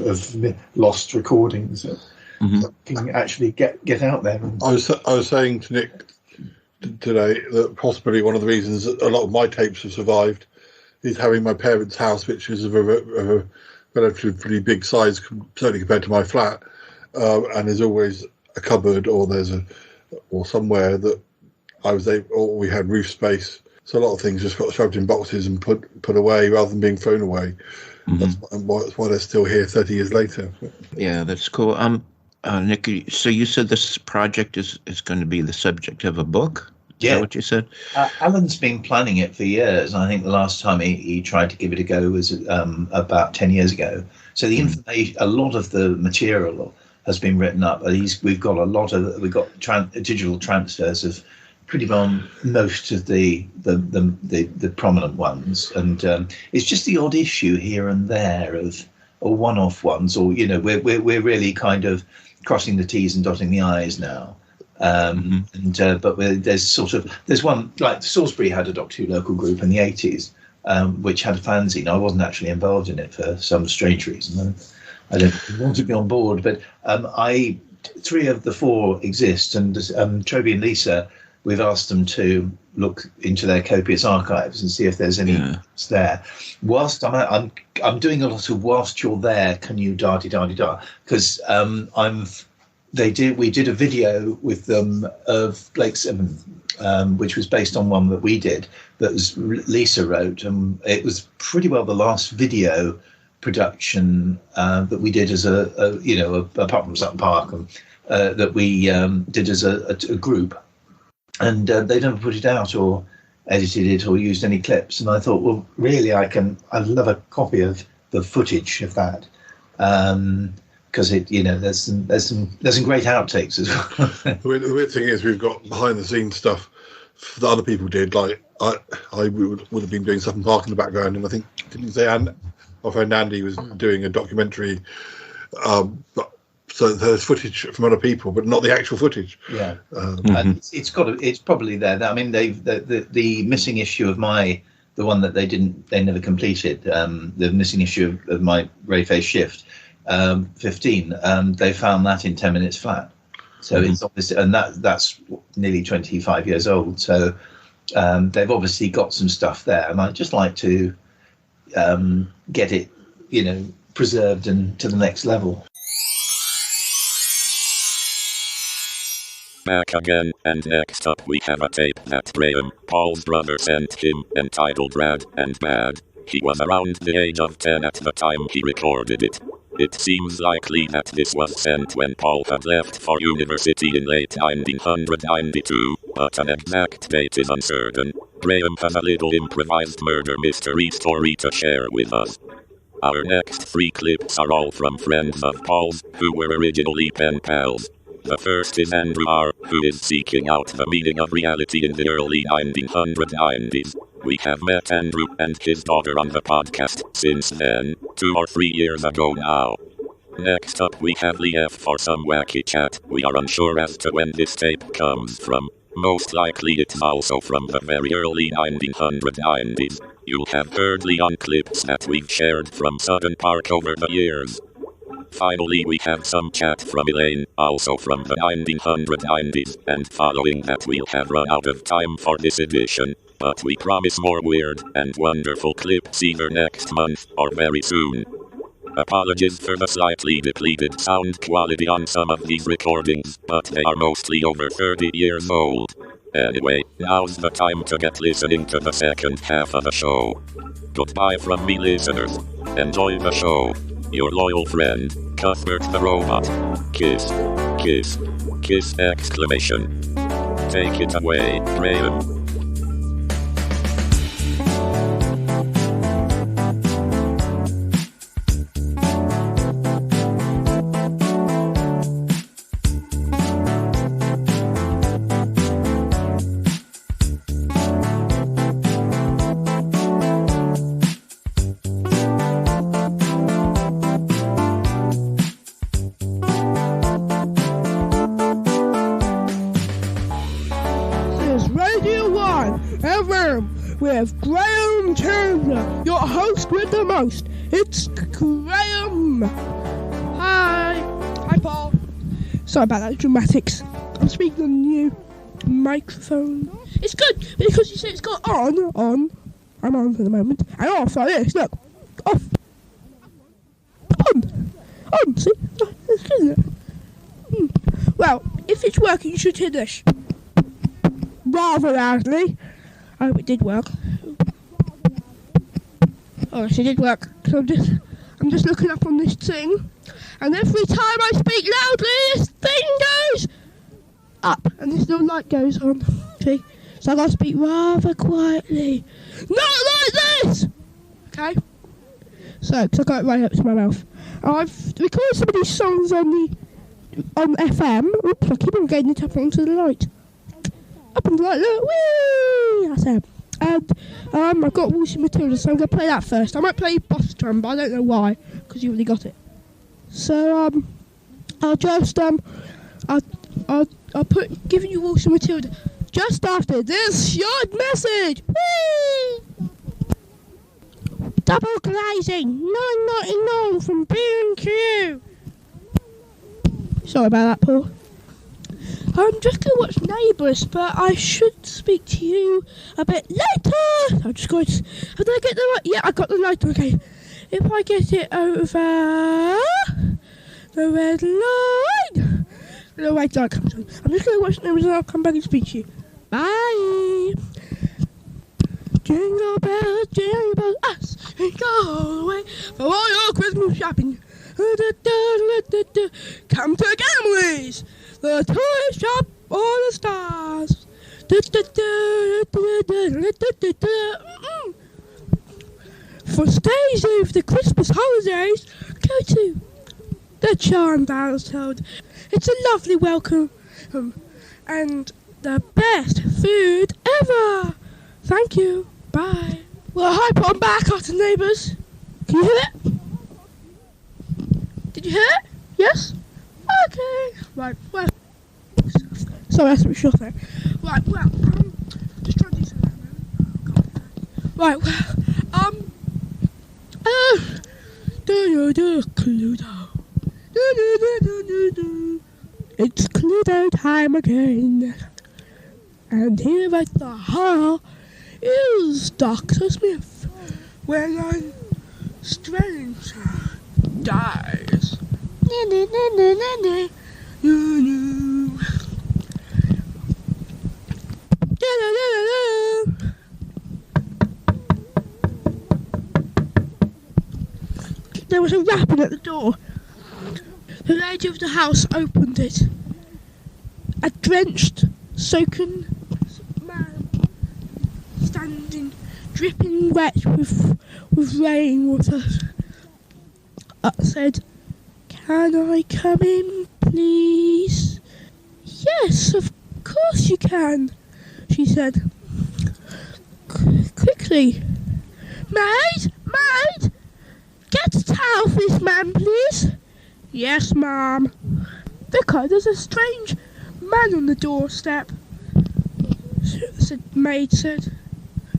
lost recordings that can actually get out there. I was saying to Nick today that possibly one of the reasons that a lot of my tapes have survived is having my parents' house, which is of a relatively big size, certainly compared to my flat, and there's always a cupboard or somewhere that or we had roof space, so a lot of things just got shoved in boxes and put away rather than being thrown away. That's why they're still here 30 years later. Yeah, that's cool. Nick, so you said this project is going to be the subject of a book? Is that what you said? Alan's been planning it for years. I think the last time he tried to give it a go was about 10 years ago. So the information, a lot of the material has been written up. We've got digital transfers of pretty well most of the prominent ones, and it's just the odd issue here and there or one-off ones, or we're really kind of crossing the T's and dotting the I's now. But there's one, like Salisbury had a Doctor Who local group in the 80s, which had a fanzine. I wasn't actually involved in it for some strange reason. I don't want to be on board, but 3 of the 4 exist, and Toby and Lisa, we've asked them to look into their copious archives and see if there's any there. Whilst I'm doing a lot of whilst you're there, can you da-di-da-di-da? Because we did a video with them of Blake 7, which was based on one that we did that was Lisa wrote, and it was pretty well the last video production that we did as apart from Sutton Park, that we did as a group, and they never put it out or edited it or used any clips. And I thought, well, really, I'd love a copy of the footage of that. Because there's some great outtakes as well. The weird thing is we've got behind the scenes stuff that other people did. Like I would have been doing Sutton Park in the background, and I think didn't you say our friend Andy was doing a documentary. So there's footage from other people, but not the actual footage. Yeah, and it's probably there. I mean, the missing issue of the one that they never completed. The missing issue of my Ray-Face Shift. 15. They found that in 10 minutes flat. So it's obviously, and that's nearly 25 years old. So they've obviously got some stuff there, and I'd just like to get it, preserved and to the next level. Back again, and next up we have a tape that Graham, Paul's brother, sent him, entitled Rad and Bad. He was around the age of 10 at the time he recorded it. It seems likely that this was sent when Paul had left for university in late 1992, but an exact date is uncertain. Graham has a little improvised murder mystery story to share with us. Our next 3 clips are all from friends of Paul's, who were originally pen pals. The first is Andrew R., who is seeking out the meaning of reality in the early 1990s. We have met Andrew and his daughter on the podcast since then, 2 or 3 years ago now. Next up we have Lee F. for some wacky chat. We are unsure as to when this tape comes from. Most likely it's also from the very early 1990s. You'll have heard Lee on clips that we've shared from Sutton Park over the years. Finally we have some chat from Elaine, also from the 1990s, and following that we'll have run out of time for this edition, but we promise more weird and wonderful clips either next month or very soon. Apologies for the slightly depleted sound quality on some of these recordings, but they are mostly over 30 years old. Anyway, now's the time to get listening to the second half of the show. Goodbye from me, listeners. Enjoy the show. Your loyal friend, Cuthbert the Robot. Kiss. Kiss. Kiss exclamation. Take it away, Graham. With Graham Turner, your host with the most. It's Graham. Hi, Paul. Sorry about that dramatics. I'm speaking on the new microphone. It's good because you see it's got on. I'm on for the moment. And off like this. Look, off. On. See, it's good, isn't it? Well, if it's working, you should hear this rather loudly. I hope it did work. Oh, yes, it did work. So I'm just looking up on this thing, and every time I speak loudly, this thing goes up, and this little light goes on. See? so I got to speak rather quietly. Not like this! Okay? So, because I got it right up to my mouth. I've recorded some of these songs on FM. Oops, I keep on getting it up onto the light. Up on the light, look, whee! That's it. And I've got Waltzing Matilda, so I'm going to play that first. I might play Boss Drum, but I don't know why, because you already got it. So, I'll just, I'll give you Waltzing Matilda just after this short message. Whee! Double glazing, 9.99 from B&Q. Sorry about that, Paul. I'm just going to watch Neighbours, but I should speak to you a bit later. I'm just going to... Did I get the right... Yeah, I got the light. Okay. If I get it over the red line, the white light comes on. I'm just going to watch Neighbours and I'll come back and speak to you. Bye. Jingle bells, us, and go away for all your Christmas shopping. Come to Gamley's, the toy shop for the stars. For stays over the Christmas holidays, go to the Charmed Household. It's a lovely welcome and the best food ever. Thank you. Bye. Well, hi, Paul. I'm back after Neighbours. Can you hear it? Did you hear it? Yes? Okay. Right, well. Sorry, that's a bit short there. Right, well, just trying to do something now. Right, well, Cluedo. It's Cluedo time again. And here at the hall is Dr. Smith, when Strange dies. There was a rapping at the door. The lady of the house opened it. A drenched, soaking man, standing, dripping wet with rainwater, said, "Can I come in, please?" "Yes, of course you can," she said. Quickly. "Maid! Maid! Get a towel for this man, please." "Yes, ma'am." "Vicar, there's a strange man on the doorstep," maid said.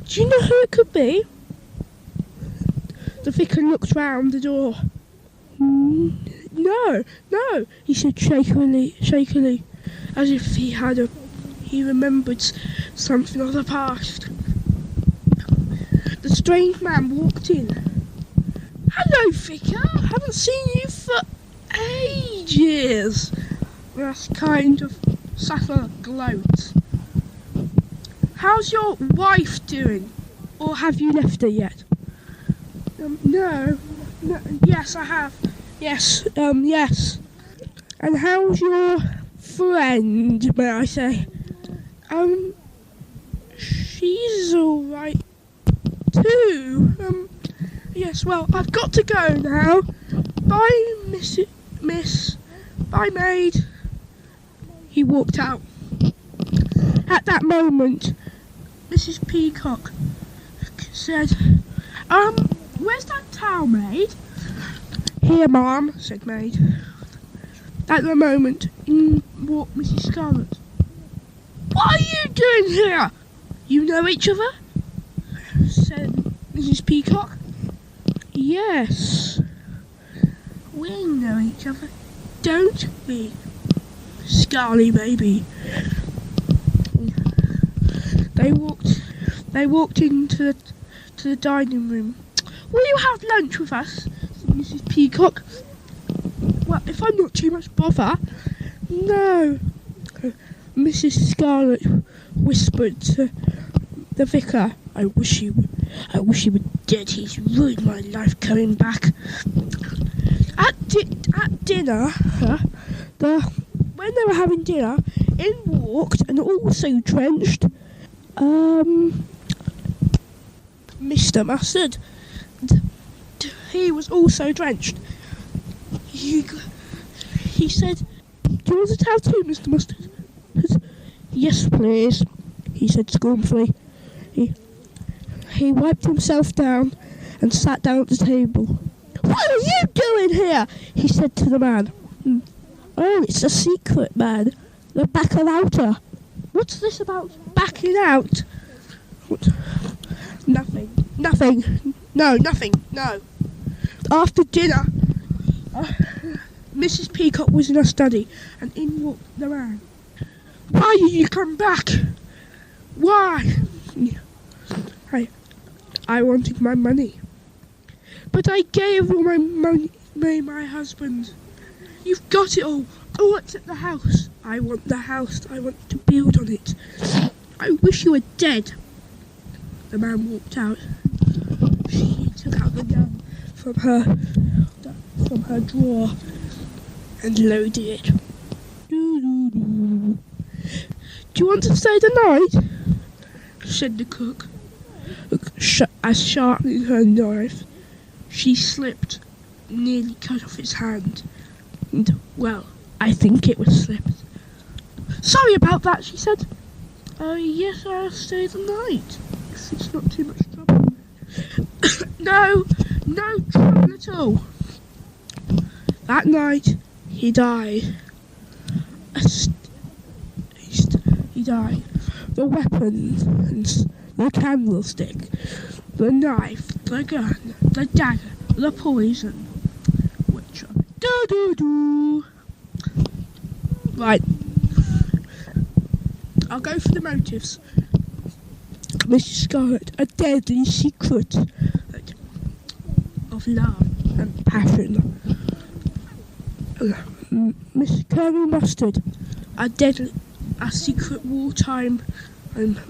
"Do you know who it could be?" The vicar looked round the door. No, he said shakily, as if he remembered something of the past. The strange man walked in. "Hello, vicar. Haven't seen you for ages." That's kind of subtle gloat. "How's your wife doing? Or have you left her yet?" No. Yes, I have. Yes. And how's your friend, may I say? She's all right too. Yes. Well, I've got to go now. Bye, Miss. Bye, maid. He walked out. At that moment, Mrs. Peacock said, "Where's that towel, maid?" "Here, ma'am," said maid. At the moment, in walked Mrs. Scarlet. "What are you doing here? You know each other?" said Mrs. Peacock. "Yes, we know each other, don't we, Scarly baby?" They walked into the dining room. "Will you have lunch with us?" said Mrs. Peacock. "Well, if I'm not too much bother." "No," Mrs. Scarlet whispered to the vicar. I wish he were dead. He's ruined my life coming back." At dinner, when they were having dinner, in walked, and also drenched, Mr. Mustard. He was also drenched. He said, "Do you want a tattoo, Mr. Mustard?" "Yes, please," he said scornfully. He wiped himself down and sat down at the table. "What are you doing here?" he said to the man. "Oh, it's a secret, man. The backer outer." "What's this about backing out?" "What? Nothing. No, nothing. No." After dinner, Mrs. Peacock was in her study, and in walked the man. "Why did you come back? Why?" I wanted my money. "But I gave all my money my husband." "You've got it all. Oh, what's at the house?" "I want the house. I want to build on it. I wish you were dead." The man walked out. She took out the gun from her drawer and loaded it. "Do you want to stay the night?" said the cook. As sharpening her knife, she slipped, nearly cut off his hand. And, well, I think it was slipped. "Sorry about that," she said. "Oh, yes, I'll stay the night, if it's not too much trouble." No trouble at all. That night, he died. He died. The weapons, the candlestick, the knife, the gun, the dagger, the poison. Which do. Right. I'll go for the motives. Mrs. Scarlet, a deadly secret of love and passion. Miss Colonel Mustard, a secret wartime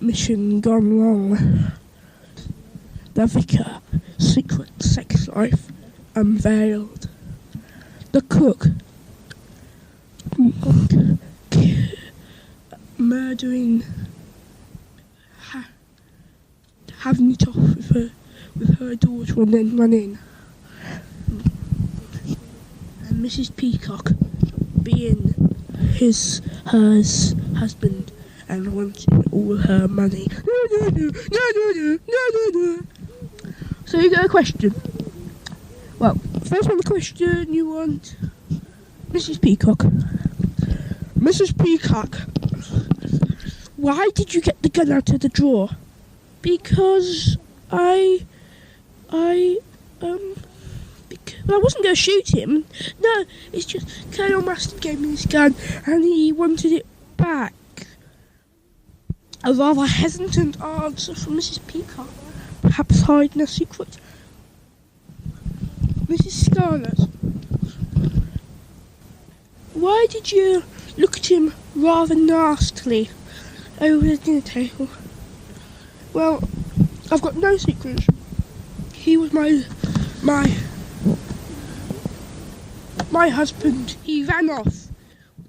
mission gone wrong. The vicar, secret sex life unveiled. The cook, murdering, having it off with her daughter and then run in. And Mrs. Peacock being her husband and wanting all her money. No. So you got a question. Well, first one question you want. Mrs. Peacock. Mrs. Peacock, why did you get the gun out of the drawer? Because I wasn't going to shoot him. No, it's just Colonel Mustard gave me this gun and he wanted it back. A rather hesitant answer from Mrs. Peacock, perhaps hiding a secret. Mrs. Scarlet, why did you look at him rather nastily over the dinner table? Well, I've got no secrets. He was my husband. He ran off.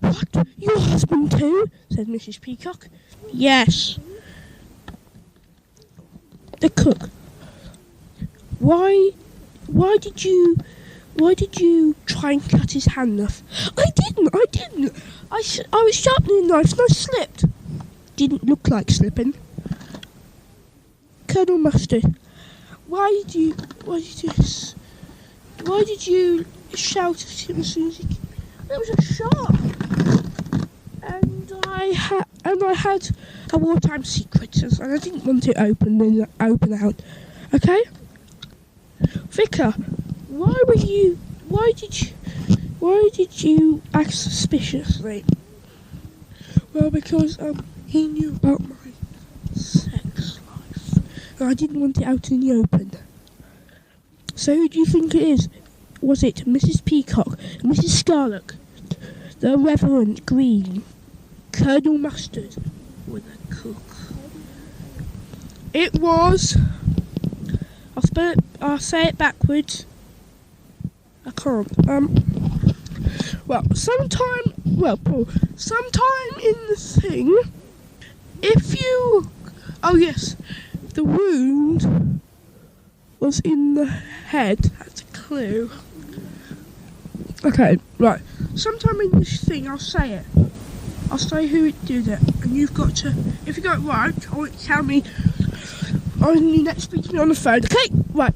What? Your husband too? Said Mrs. Peacock. Yes. The cook. Why did you try and cut his hand off? I didn't. I was sharpening the knife and I slipped. Didn't look like slipping. Colonel Mustard, why did you shout at him as soon as he came? There was a shot, and I had a wartime secret, and I didn't want it open out. Okay, Vicar, why did you act suspiciously? Well, because he knew about my sex life, and I didn't want it out in the open. So who do you think it is? Was it Mrs. Peacock, Mrs. Scarlet, the Reverend Green, Colonel Mustard, or the cook? It was. I'll say it backwards. I can't. Well, sometime in the thing, if you Oh yes, the wound was in the head. That's a clue. Okay, right. Sometime in this thing, I'll say it. I'll say who it did it, and you've got to. If you got it right, tell me. When you next speak to me on the phone. Okay, right.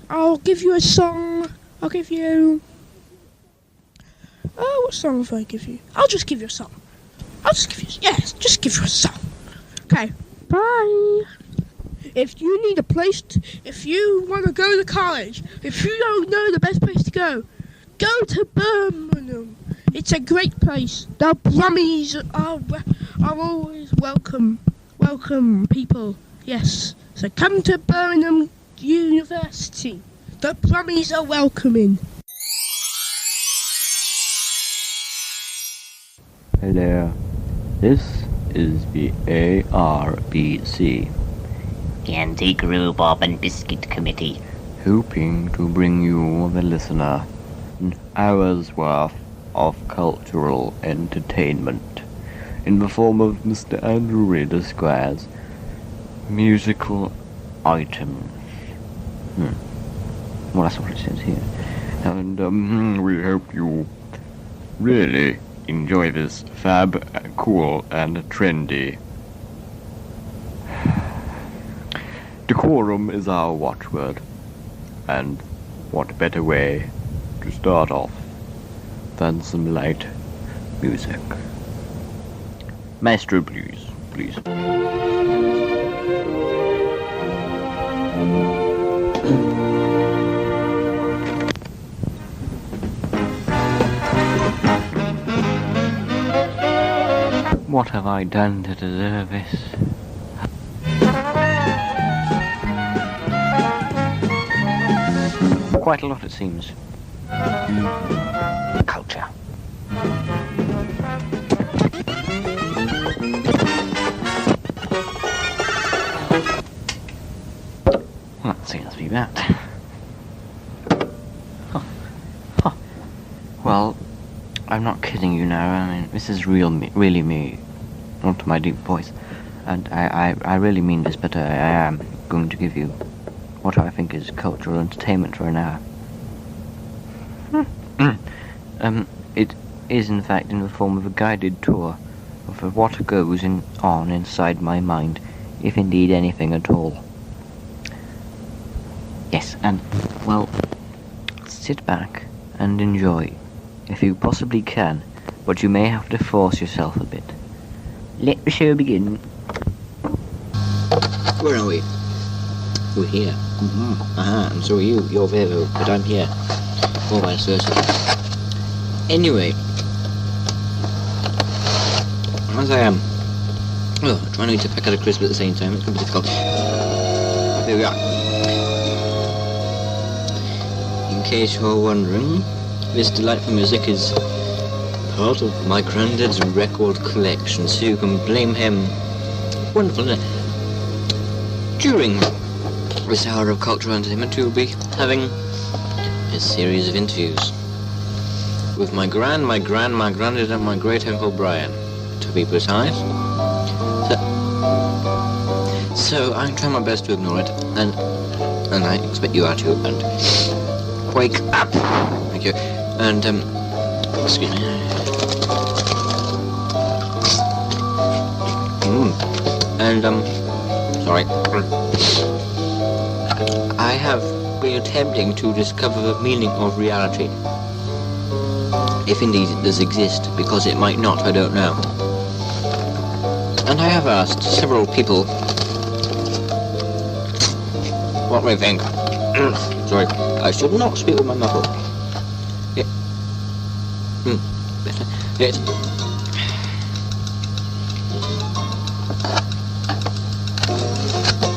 I'll give you a song. I'll give you. Oh, what song will I give you? I'll just give you a song. Just give you a song. Okay, bye. If you need a place, if you want to go to college, if you don't know the best place to go to Birmingham. It's a great place. The Brummies are always welcome people. Yes, so come to Birmingham University. The Brummies are welcoming. Hey there, this is the ARBC, the Anti-Rhubarb and Biscuit Committee, hoping to bring you, the listener, an hour's worth of cultural entertainment in the form of Mr. Andrew Reader Square's musical items. Well, that's what it says here. And we hope you really enjoy this fab, cool, and trendy. Decorum is our watchword, and what better way to start off than some light music. Maestro, please. What have I done to deserve this? Quite a lot, it seems. Culture. Well, that seems to be that. Well, I'm not kidding you now. I mean, this is really me, not my deep voice. And I really mean this, but I am going to give you what I think is cultural entertainment for an hour. It is in fact in the form of a guided tour of what goes on inside my mind, if indeed anything at all. Yes, and, well, sit back and enjoy, if you possibly can, but you may have to force yourself a bit. Let the show begin. Where are we? We're here. And so are you. You're there though, but I'm here. Or vice versa. Anyway, as I am trying to eat a packet of crisps at the same time, it's going to be difficult. Here we are. In case you're wondering, this delightful music is part of my granddad's record collection, so you can blame him. Wonderful, isn't it? During this hour of cultural entertainment, you'll be having a series of interviews with my granddad, and my great uncle Brian, to be precise. So I'm trying my best to ignore it, and I expect you are too. And wake up, thank you. And excuse me. And sorry. I have been attempting to discover the meaning of reality. If indeed it does exist, because it might not, I don't know. And I have asked several people what they think. Sorry, I should not speak with my mouth. Yeah. Better. Yes.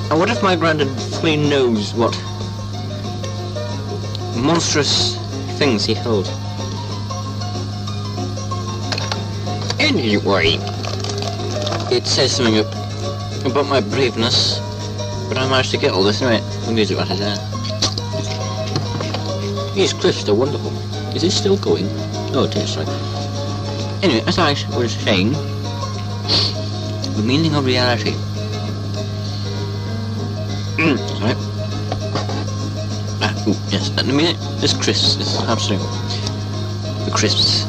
And what if my granddad fully knows what monstrous things he held? Anyway, it says something about my braveness, but I managed to get all this anyway. The music right there. These cliffs are wonderful. Is this still going? Oh, it is, right. Anyway, as I was saying, the meaning of reality. Sorry. Yes, and a minute. This crisps. This is absolutely. The crisps.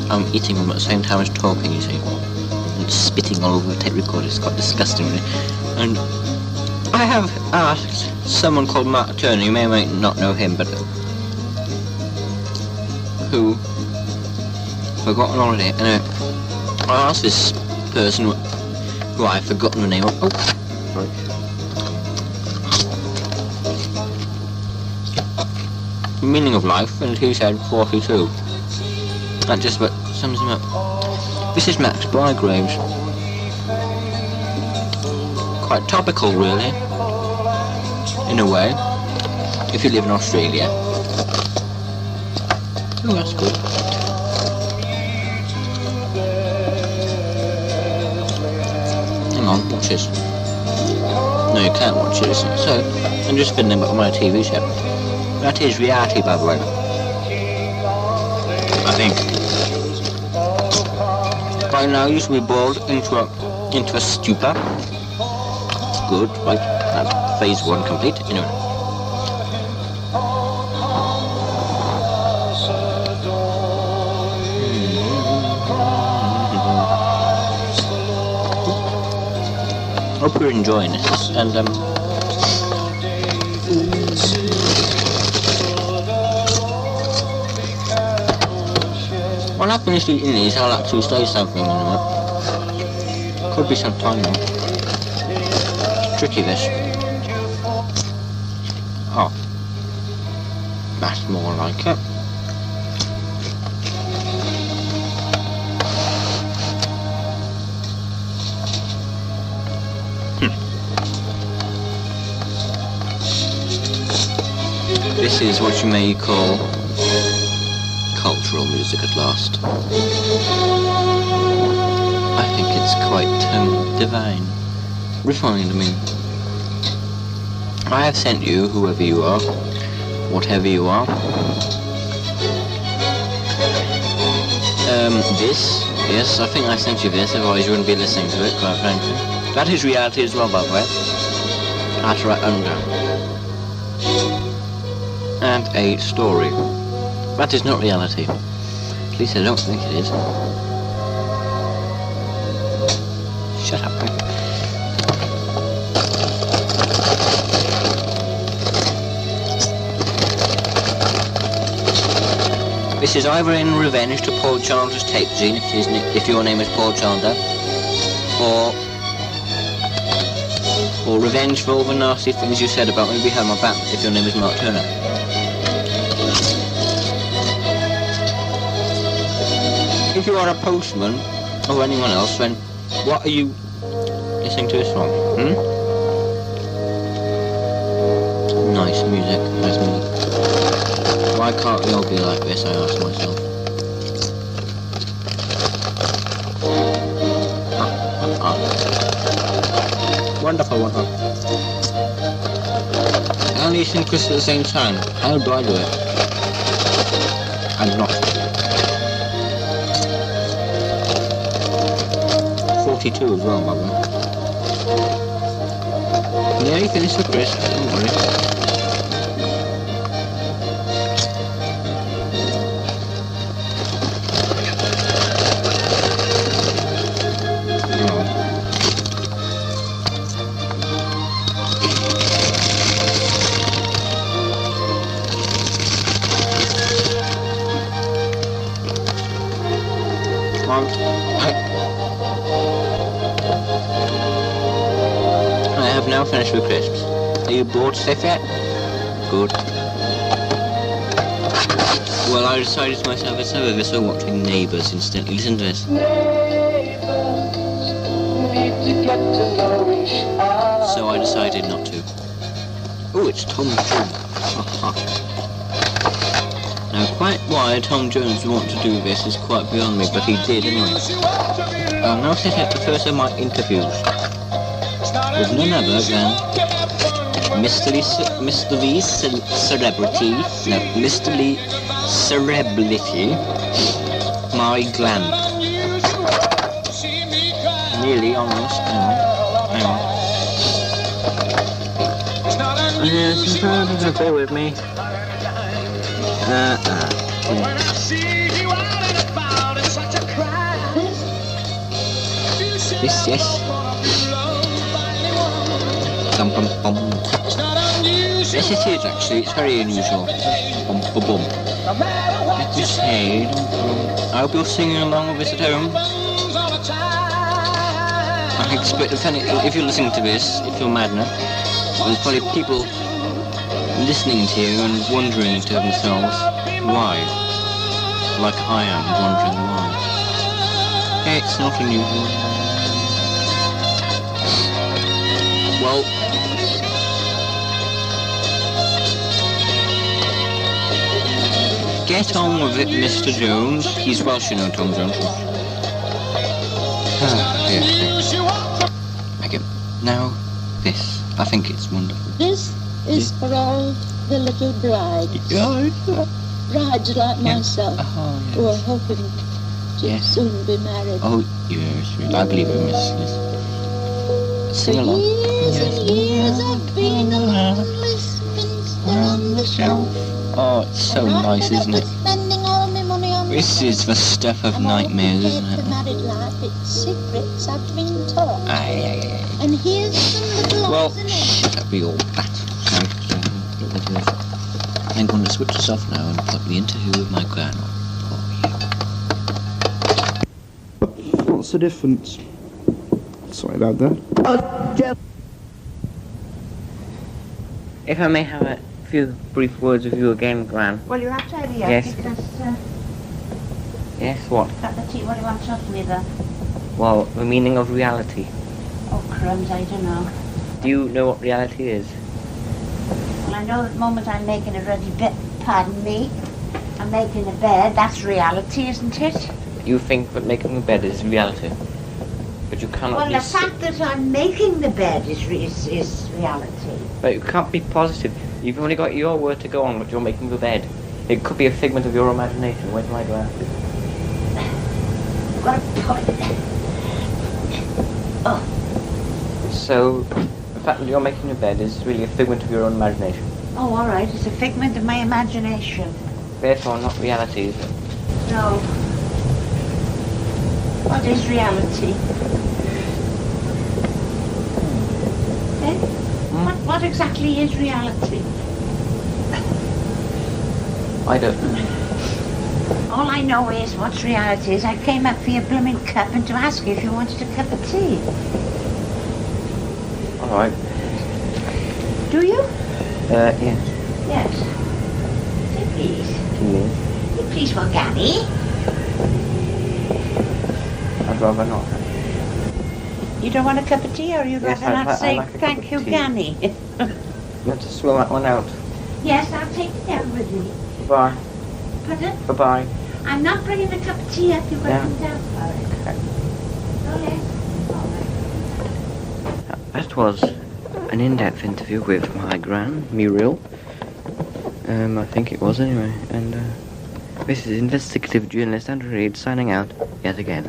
I'm eating them at the same time as talking, you see. And spitting all over the tape recorder. It's quite disgusting, really. And I have asked someone called Mark Turner, you may or may not know him, but who? Forgotten already. Anyway, I asked this person who I've forgotten the name of. Oh, sorry. Meaning of life, and he said 42. That just about sums him up. This is Max Bygraves. Quite topical, really, in a way, if you live in Australia. Oh, that's good. Hang on, watch this. No, you can't watch this. So, I'm just filming about my TV show. That is reality, by the way. I think. By now, you should be bored into a stupor. Good, right? That's phase 1 complete. Anyway. Hope you're enjoying this, and when I finish eating these, I'll actually say something in a minute. Could be some time now. Tricky, this. Oh. That's more like it. This is what you may call cultural music at last. I think it's quite divine. Refined, I mean. I have sent you, whoever you are, whatever you are, this. Yes, I think I sent you this, otherwise you wouldn't be listening to it, quite frankly. That is reality as well, by the way. That's right under. And a story. That is not reality. At least I don't think it is. Shut up. This is either in revenge to Paul Chandler's tape zine, if your name is Paul Chandler, or revenge for all the nasty things you said about me behind my back, if your name is Mark Turner. If you are a postman, or anyone else, then what are you listening to this from? Nice music, nice music. Why can't we all be like this, I ask myself. Wonderful, wonderful. I only listen to Chris at the same time. How do I do it? I'm not. 42 as well, by the way. Yeah, you finished with Chris, don't worry. I have now finished with crisps. Are you bored stiff yet? Good. Well, I decided to myself, it's over this, so watching Neighbours instantly. Listen to this. So I decided not to. Oh, it's Tom Jones. Now, quite why Tom Jones would want to do this is quite beyond me, but he did anyway. I'll now set out the first of my interviews with none other than Mr. Lee Celebrity, my gland. Nearly almost, hang on. Yes, bear with me. Yes. Bum, bum, bum. Yes, it is actually. It's very unusual. Bum, bum, bum. Let me say. I hope you're singing along with us at home. I expect if you're listening to this, if you're mad enough, there's probably people listening to you and wondering to themselves why. Like I am wondering why. Yeah, it's not unusual. Well, get on with it, Mr. Jones. He's Welsh, you know, Tom Jones. Yes. Thank you. Now, this. I think it's wonderful. This is for all the little brides. Brides like myself, who are hoping to soon be married. Oh, yes, I believe it, Miss. Sing along. Years and years I've been a lonely spinster on the shelf. Oh, it's so nice, isn't it? Spending all my money on This is the stuff of nightmares, isn't it? the married life, it's secrets I've been taught. Aye. And here's some little Well, odds in it. shut up, you old bat. I'm going to switch this off now and put the interview with my gran on. What's the difference? Sorry about that. If I may have a few brief words with you again, Gran. Well, you have to hurry up Yes. because Yes, what? got the tea. What do you want to talk to me about? Well, the meaning of reality. Oh, crumbs, I don't know. Do you know what reality is? Well, I know at the moment I'm making a ready bed. Pardon me. I'm making a bed. That's reality, isn't it? You think that making a bed is reality, but you cannot Well, be the fact that I'm making the bed is reality. But you can't be positive. You've only got your word to go on, but you're making the bed. It could be a figment of your imagination. Where do I go? What a point. Oh. So, the fact that you're making a bed is really a figment of your own imagination. Oh, all right. It's a figment of my imagination. Therefore, not reality, is it? No. What is reality? What exactly is reality? I don't know. All I know is what's reality is I came up for your blooming cup and to ask you if you wanted a cup of tea. All right. Do you? Yes. Yes. Say please. Yes. Say please for Gabby. I'd rather not. You don't want a cup of tea, or you'd Yes, rather I'd not say like a cup thank of you, tea. Ganny? You want to swirl that one out? Yes, I'll take it down with me. Bye. Pardon? Bye-bye. I'm not bringing a cup of tea up. You've got Yeah. to come down for it. Okay. Oh, yes. That was an in-depth interview with my gran, Muriel. I think it was anyway. And this is investigative journalist Andrew Reid signing out yet again.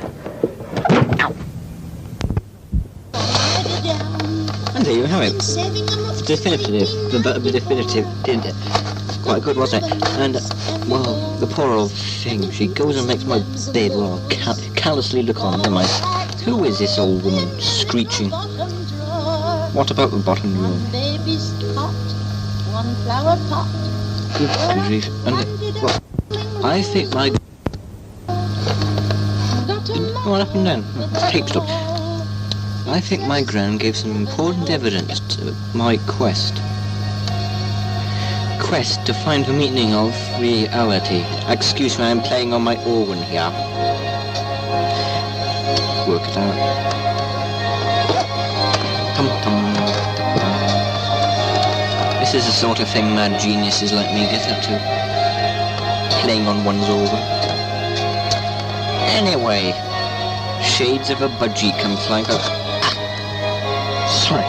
Ow! And there you have it. The definitive did it. Quite good, wasn't it? And, well, the poor old thing, she goes and makes my bed while I callously look on, am I? Who is this old woman screeching? What about the bottom drawer? One baby's cot, one flower pot. Good grief. And, well, I think my... What happened then? Tape stopped. I think my gran gave some important evidence to my quest to find the meaning of reality. Excuse me, I'm playing on my organ here. Work it out. Tum-tum. This is the sort of thing mad geniuses like me get up to. Playing on one's organ. Anyway, shades of a budgie come flying up. Sorry.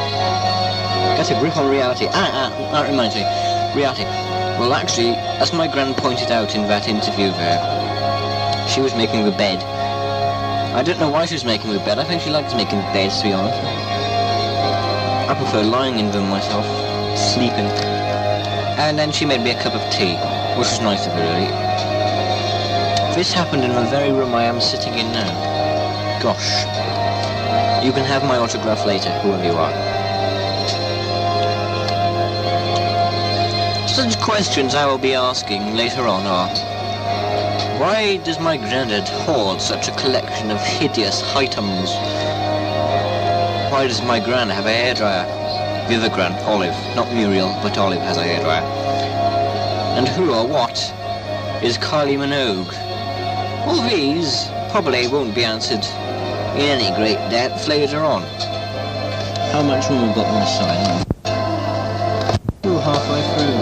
Get a grip on reality. That reminds me. Reality. Well, actually, as my gran pointed out in that interview there, she was making the bed. I don't know why she was making the bed. I think she likes making beds, to be honest. I prefer lying in them myself. sleeping. And then she made me a cup of tea, which was nice of her, really. This happened in the very room I am sitting in now. Gosh. You can have my autograph later, whoever you are. Such questions I will be asking later on are, why does my granddad hoard such a collection of hideous items? Why does my gran have a hairdryer? The other gran, Olive, not Muriel, but Olive has a hairdryer. And who or what is Kylie Minogue? All these probably won't be answered in any great depth later on. How much room have we got on the side? We're halfway through.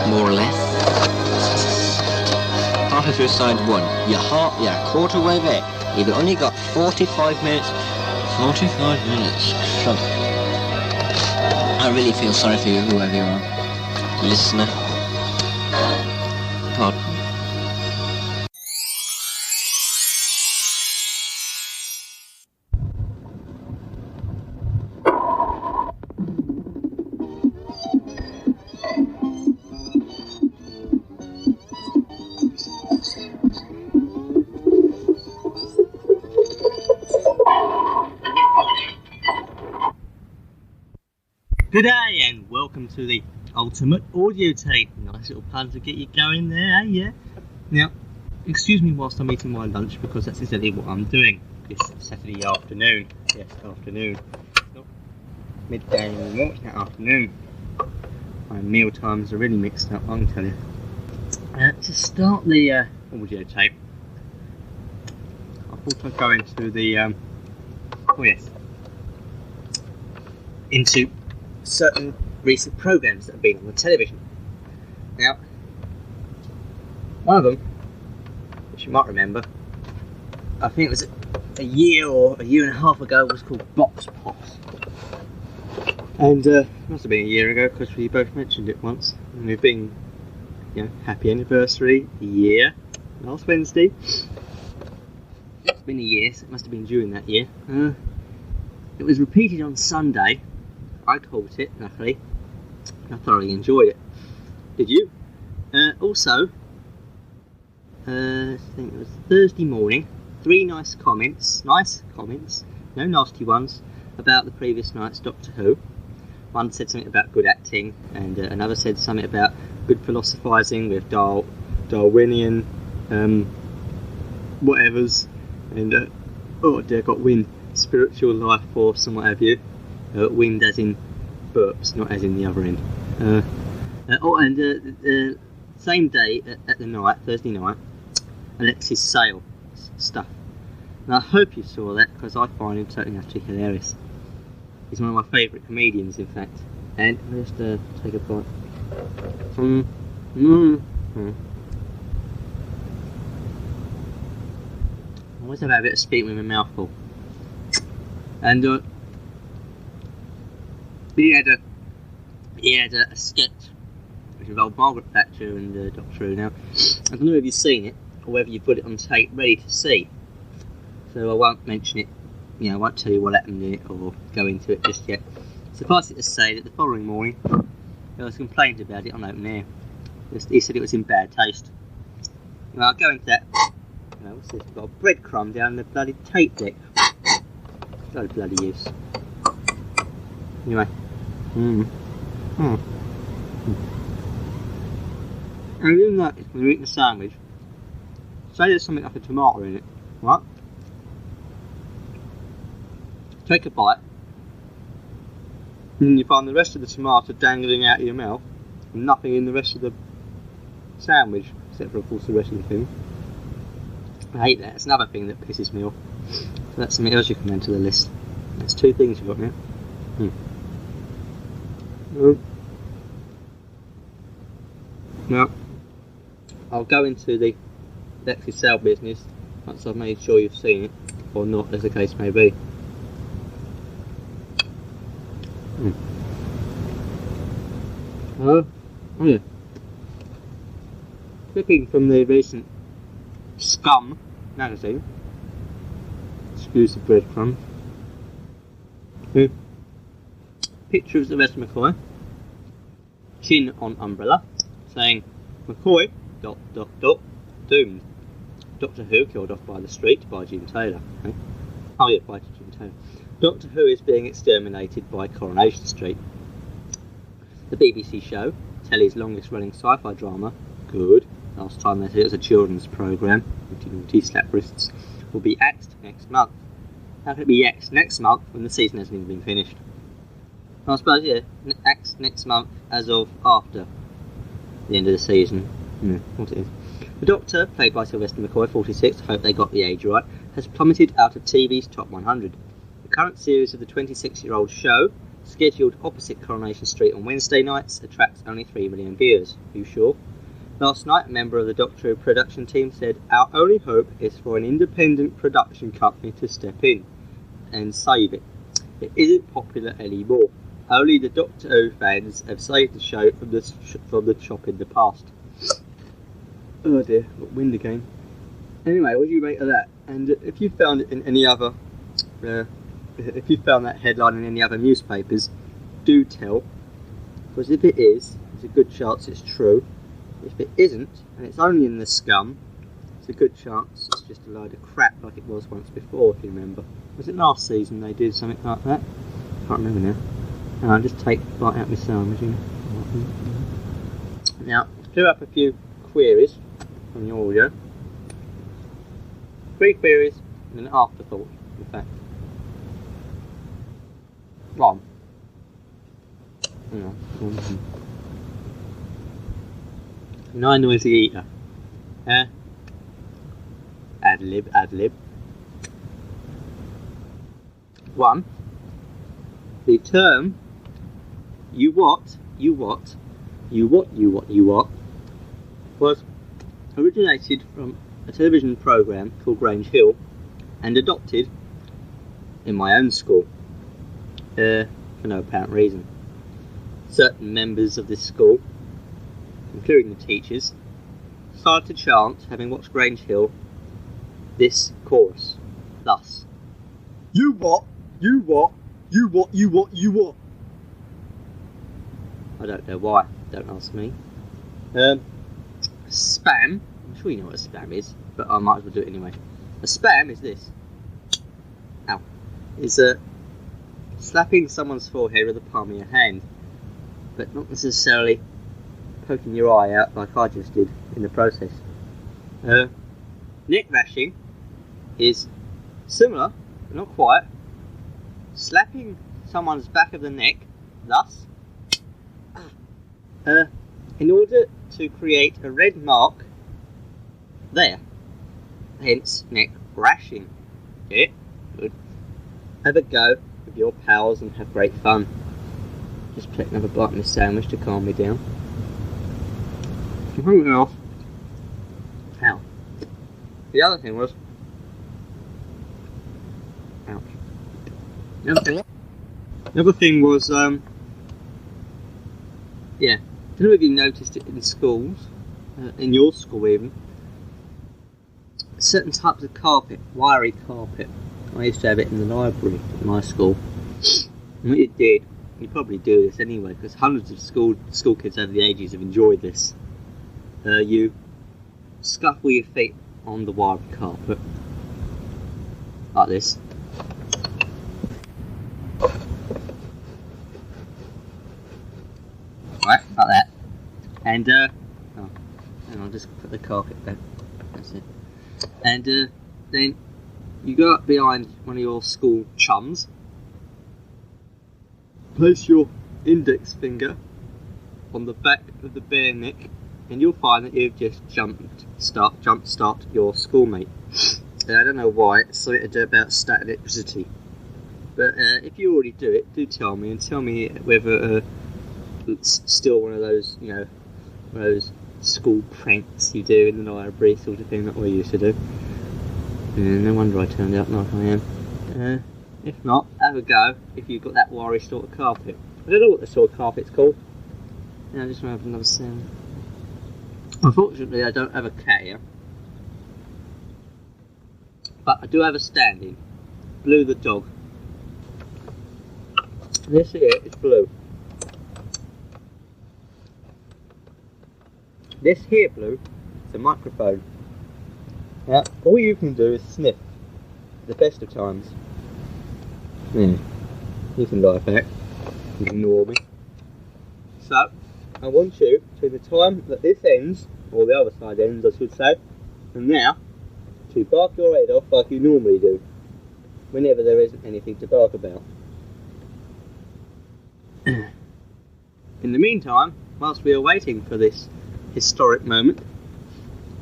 More or less. Halfway through side one. You're a quarter way there. You've only got 45 minutes. 45 minutes. I really feel sorry for you, whoever you are. Listener. Pardon. Good day and welcome to the ultimate audio tape. Nice little pun to get you going there, eh? Yeah. Now, excuse me whilst I'm eating my lunch because that's exactly what I'm doing this Saturday afternoon. Yes, afternoon. Not midday anymore, it's now afternoon. My meal times are really mixed up, I can tell you. To start the audio tape, I thought I'd go into the, into certain recent programs that have been on the television. Now, one of them, which you might remember, I think it was a year or a year and a half ago, was called Box Pops. And it must have been a year ago because we both mentioned it once. And we've been, happy anniversary, a year, last Wednesday. It's been a year, so it must have been during that year. It was repeated on Sunday. I caught it, luckily. I thoroughly enjoyed it. Did you? Also, I think it was Thursday morning, 3 nice comments, no nasty ones, about the previous night's Doctor Who. One said something about good acting, and another said something about good philosophising with Darwinian whatevers, and oh dear, got wind, spiritual life force and what have you. Wind as in burps, not as in the other end. Same day at the night, Thursday night, Alexis Sale stuff. And I hope you saw that because I find him totally actually hilarious. He's one of my favourite comedians, in fact. And let's take a bite. I always have a bit of speaking with my mouth full. And he had a sketch which involved Margaret Thatcher and Doctor Who. Now, I don't know if you've seen it or whether you put it on tape ready to see. So I won't mention it. I won't tell you what happened in it or go into it just yet. Suffice it to say that the following morning, there was complaints about it on open air. He said it was in bad taste. I'll go into that. What's this? I've got a breadcrumb down the bloody tape deck. No bloody use. Anyway. And in that, when you're eating a sandwich, say there's something like a tomato in it, right? Take a bite, and you find the rest of the tomato dangling out of your mouth, and nothing in the rest of the sandwich, except for of course the rest of the thing. I hate that. It's another thing that pisses me off. So that's something else you can add to the list. That's 2 things you've got now. Now, I'll go into the Alexis Sale business once I've made sure you've seen it, or not, as the case may be. Oh yeah. Clipping from the recent Scum magazine. Excuse the breadcrumbs. picture of Sylvester McCoy, chin on umbrella, saying, McCoy, ... doomed. Doctor Who killed off by the street by Jim Taylor. Okay? Oh yeah, by Jim Taylor. Doctor Who is being exterminated by Coronation Street. The BBC show, telly's longest running sci-fi drama, good, last time they said it was a children's programme, naughty slap wrists, will be axed next month. How can it be axed next month when the season hasn't even been finished? I suppose, yeah, axed next month as of after the end of the season. What it is. The Doctor, played by Sylvester McCoy, 46, I hope they got the age right, has plummeted out of TV's top 100. The current series of the 26-year-old show, scheduled opposite Coronation Street on Wednesday nights, attracts only 3 million viewers. You sure? Last night, a member of the Doctor Who production team said, "Our only hope is for an independent production company to step in and save it. It isn't popular anymore. Only the Doctor Who fans have saved the show from the chop in the past." Oh dear, got wind again. Anyway, what do you make of that? And if you found it in any other, if you found that headline in any other newspapers, do tell. Because if it is, there's a good chance it's true. If it isn't, and it's only in the scum, there's a good chance it's just a load of crap like it was once before, if you remember. Was it last season they did something like that? Can't remember now. And I'll just take a bite out of my sandwich. Now, to clear up a few queries from the audio. 3 queries and an afterthought, in fact. 1. Nine noisy eater. Ad lib. 1. The term you what was originated from a television programme called Grange Hill and adopted in my own school for no apparent reason. Certain members of this school, including the teachers, started to chant, having watched Grange Hill, this chorus, thus: "You what? You what? You what? You what? You what?" I don't know why, don't ask me. Spam, I'm sure you know what a spam is, but I might as well do it anyway. A spam is this. Ow. Is slapping someone's forehead with the palm of your hand, but not necessarily poking your eye out like I just did in the process. Neck rashing is similar, but not quite. Slapping someone's back of the neck, thus, in order to create a red mark there, hence neck rashing. Yeah, good. Have a go with your pals and have great fun. Just take another bite of my sandwich to calm me down. Something else. Ow. The other thing was, ouch. The other thing was, yeah, I don't know if you noticed it in schools, in your school even, certain types of carpet, wiry carpet. I used to have it in the library at my school. And what you did, you probably do this anyway, because hundreds of school kids over the ages have enjoyed this. You scuffle your feet on the wiry carpet, like this. Right, like that. And, and I'll just put the carpet back. That's it. And, then you go up behind one of your school chums, place your index finger on the back of the bare neck, and you'll find that you've just jump start your schoolmate. I don't know why, it's something to do about static electricity. But if you already do it, do tell me, and tell me whether it's still one of those, you know, one of those school pranks you do in the library sort of thing that we used to do. No wonder I turned out like I am. If not, have a go if you've got that wiry sort of carpet. I don't know what the sort of carpet's called. I just want to have another sound. Unfortunately, I don't have a cat here. But I do have a stand-in. Blue the dog. This here is blue. This here blue is a microphone. Now, all you can do is sniff. The best of times. Yeah. You can lie back. Ignore me. So, I want you, between the time that this ends, or the other side ends I should say, and now, to bark your head off like you normally do, whenever there isn't anything to bark about. In the meantime, whilst we are waiting for this historic moment,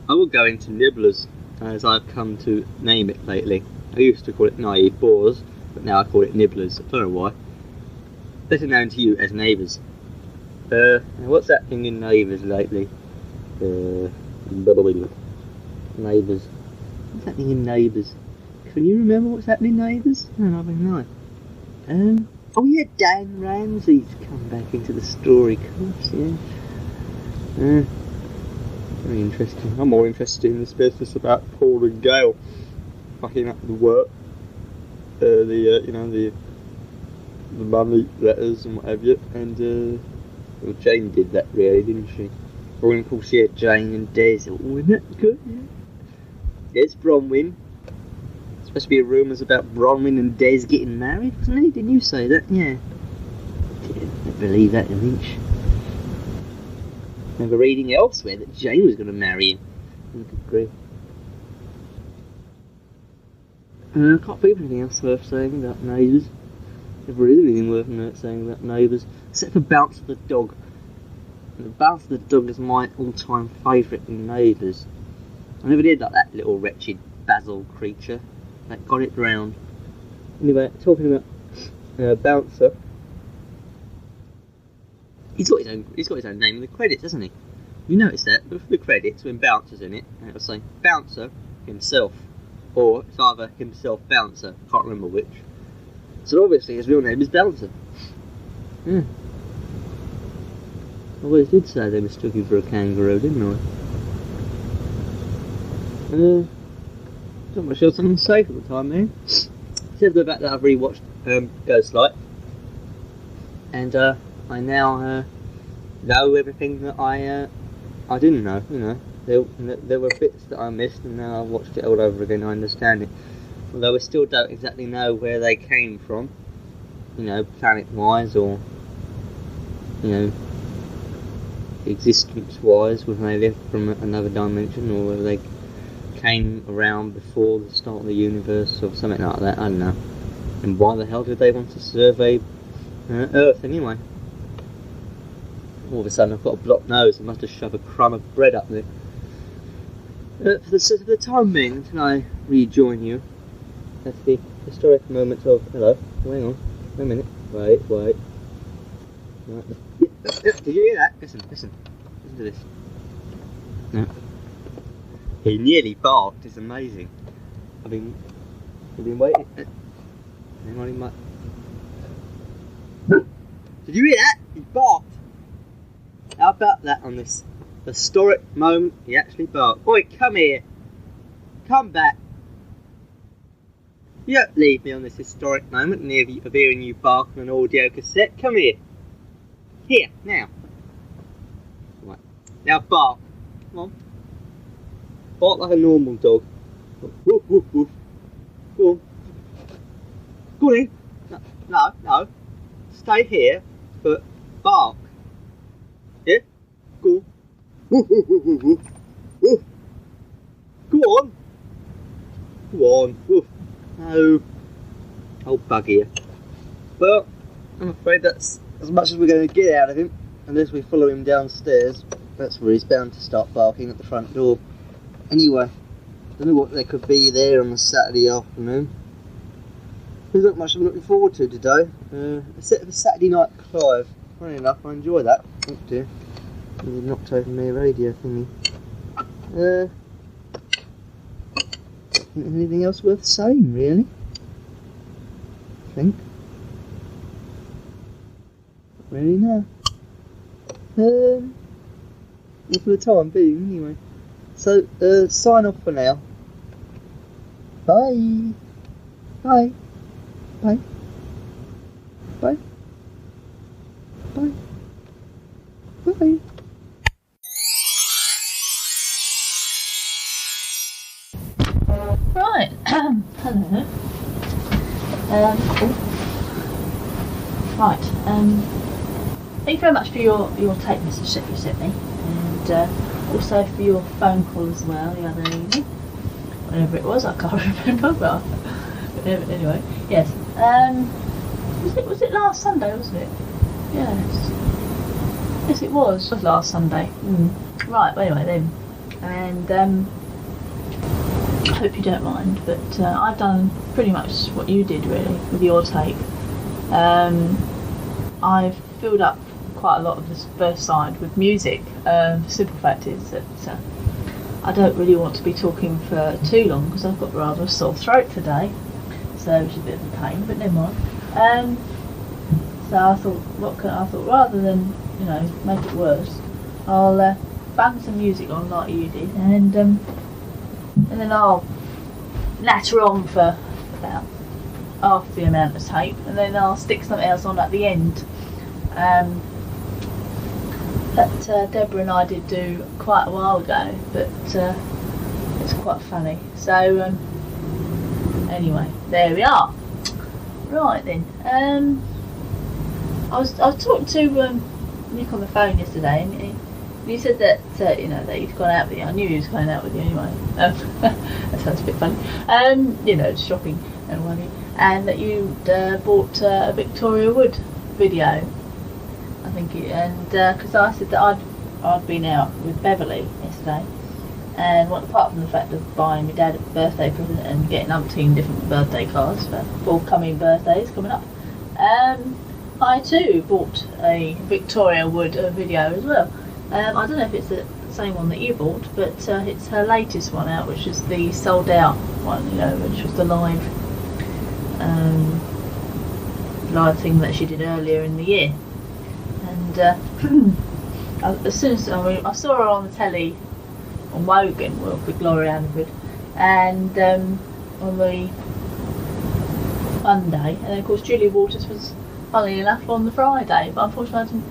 I will go into Nibblers, as I've come to name it lately. I used to call it Naive Boars, but now I call it Nibblers. I don't know why. Better known to you as Neighbours. What's happening in Neighbours lately? Neighbours. What's happening in Neighbours? Can you remember what's happening in Neighbours? No, not very nice. Oh yeah, Dan Ramsey's come back into the story, of course, yeah. Very interesting. I'm more interested in this business about Paul and Gail fucking up the work. The money letters and whatever, and well, Jane did that really, didn't she? Or of course, yeah, Jane and Des, oh, isn't that good? Yeah. Des Bronwyn. Supposed to be rumours about Bronwyn and Des getting married, wasn't he? Didn't you say that? Yeah. Didn't believe that an inch. Remember reading elsewhere that Jane was going to marry him. Good grief. I can't think of anything else worth saying about Neighbours. Never really anything worth saying about Neighbours, except for Bounce the Dog. And Bounce the Dog is my all-time favourite in Neighbours. I never did like that little wretched Basil creature that got it round. Anyway, talking about Bouncer, he's got his own name in the credits, hasn't he? You notice that with the credits when Bouncer's in it, and it'll say Bouncer himself, or it's either himself Bouncer. Can't remember which. So obviously his real name is Bouncer. Yeah. I always did say they mistook him for a kangaroo, didn't I? Not much else I can say for the time being. Except the fact that I've rewatched Ghostlight, and I now know everything that I didn't know. You know, there were bits that I missed, and now I've watched it all over again. I understand it, although I still don't exactly know where they came from. You know, planet-wise, or you know, existence-wise, whether they lived from another dimension, or whether they came around before the start of the universe or something like that. I don't know. And why the hell did they want to survey Earth anyway? All of a sudden I've got a blocked nose. I must have shoved a crumb of bread up there. For the time being, until I rejoin you, that's the historic moment of... Hello, hang on, wait a minute, wait. Right. Did you hear that? Listen to this. No. He nearly barked, it's amazing. I've been waiting. Hang on, he might... Did you hear that? He barked. How about that on this historic moment? He actually barked. Oi, come here. Come back. You don't leave me on this historic moment of hearing you bark on an audio cassette. Come here. Here, now. Right. Now bark. Come on. Bark like a normal dog. Woof, woof, woof. Go on. Go on in. No. Stay here, but bark. Yeah? Go on. Woof, woof, woof, woof, woof. Woof. Go on. Go on. Woof. No. Old bug here. Well, I'm afraid that's as much as we're going to get out of him, unless we follow him downstairs. That's where he's bound to start barking at the front door. Anyway, don't know what there could be there on a Saturday afternoon. There's not much I'm looking forward to today, except for Saturday Night Live. Funny enough, I enjoy that. Oh dear, they knocked over my radio thingy. Anything else worth saying, really? I think. Really, no. Well, for the time being, anyway. So, sign off for now. Bye. Bye. Bye. Bye. Bye. Bye. Right. Hello. Right. Thank you very much for your tape message that you sent me, and also for your phone call as well the other evening. Whatever it was, I can't remember. But anyway, yes. Was it last Sunday? Wasn't it? Yes. Yes, it was. It was last Sunday. Right. Well, anyway, then, and I hope you don't mind, but I've done pretty much what you did really with your tape. I've filled up quite a lot of this first side with music. The simple fact is that I don't really want to be talking for too long because I've got rather a sore throat today, so which is a bit of a pain, but never mind. So I thought rather than make it worse, I'll bang some music on like you did, and then I'll natter on for about half the amount of tape, and then I'll stick something else on at the end. That Deborah and I did do quite a while ago, but it's quite funny. So anyway, there we are. Right then, I was talking to Nick on the phone yesterday, and he said that that he'd gone out with you. I knew he was going out with you anyway. That sounds a bit funny. Shopping and what have you, and that you'd bought a Victoria Wood video. I think, because I said that I'd been out with Beverly yesterday, and apart from the fact of buying my dad a birthday present and getting umpteen different birthday cards for forthcoming birthdays coming up, I too bought a Victoria Wood video as well. I don't know if it's the same one that you bought, but it's her latest one out, which is the sold out one, which was the live thing that she did earlier in the year. And as soon as I saw her on the telly on Wogan with Gloria Anderwood, and on the Monday, and then of course Julie Waters was, funnily enough, on the Friday, but unfortunately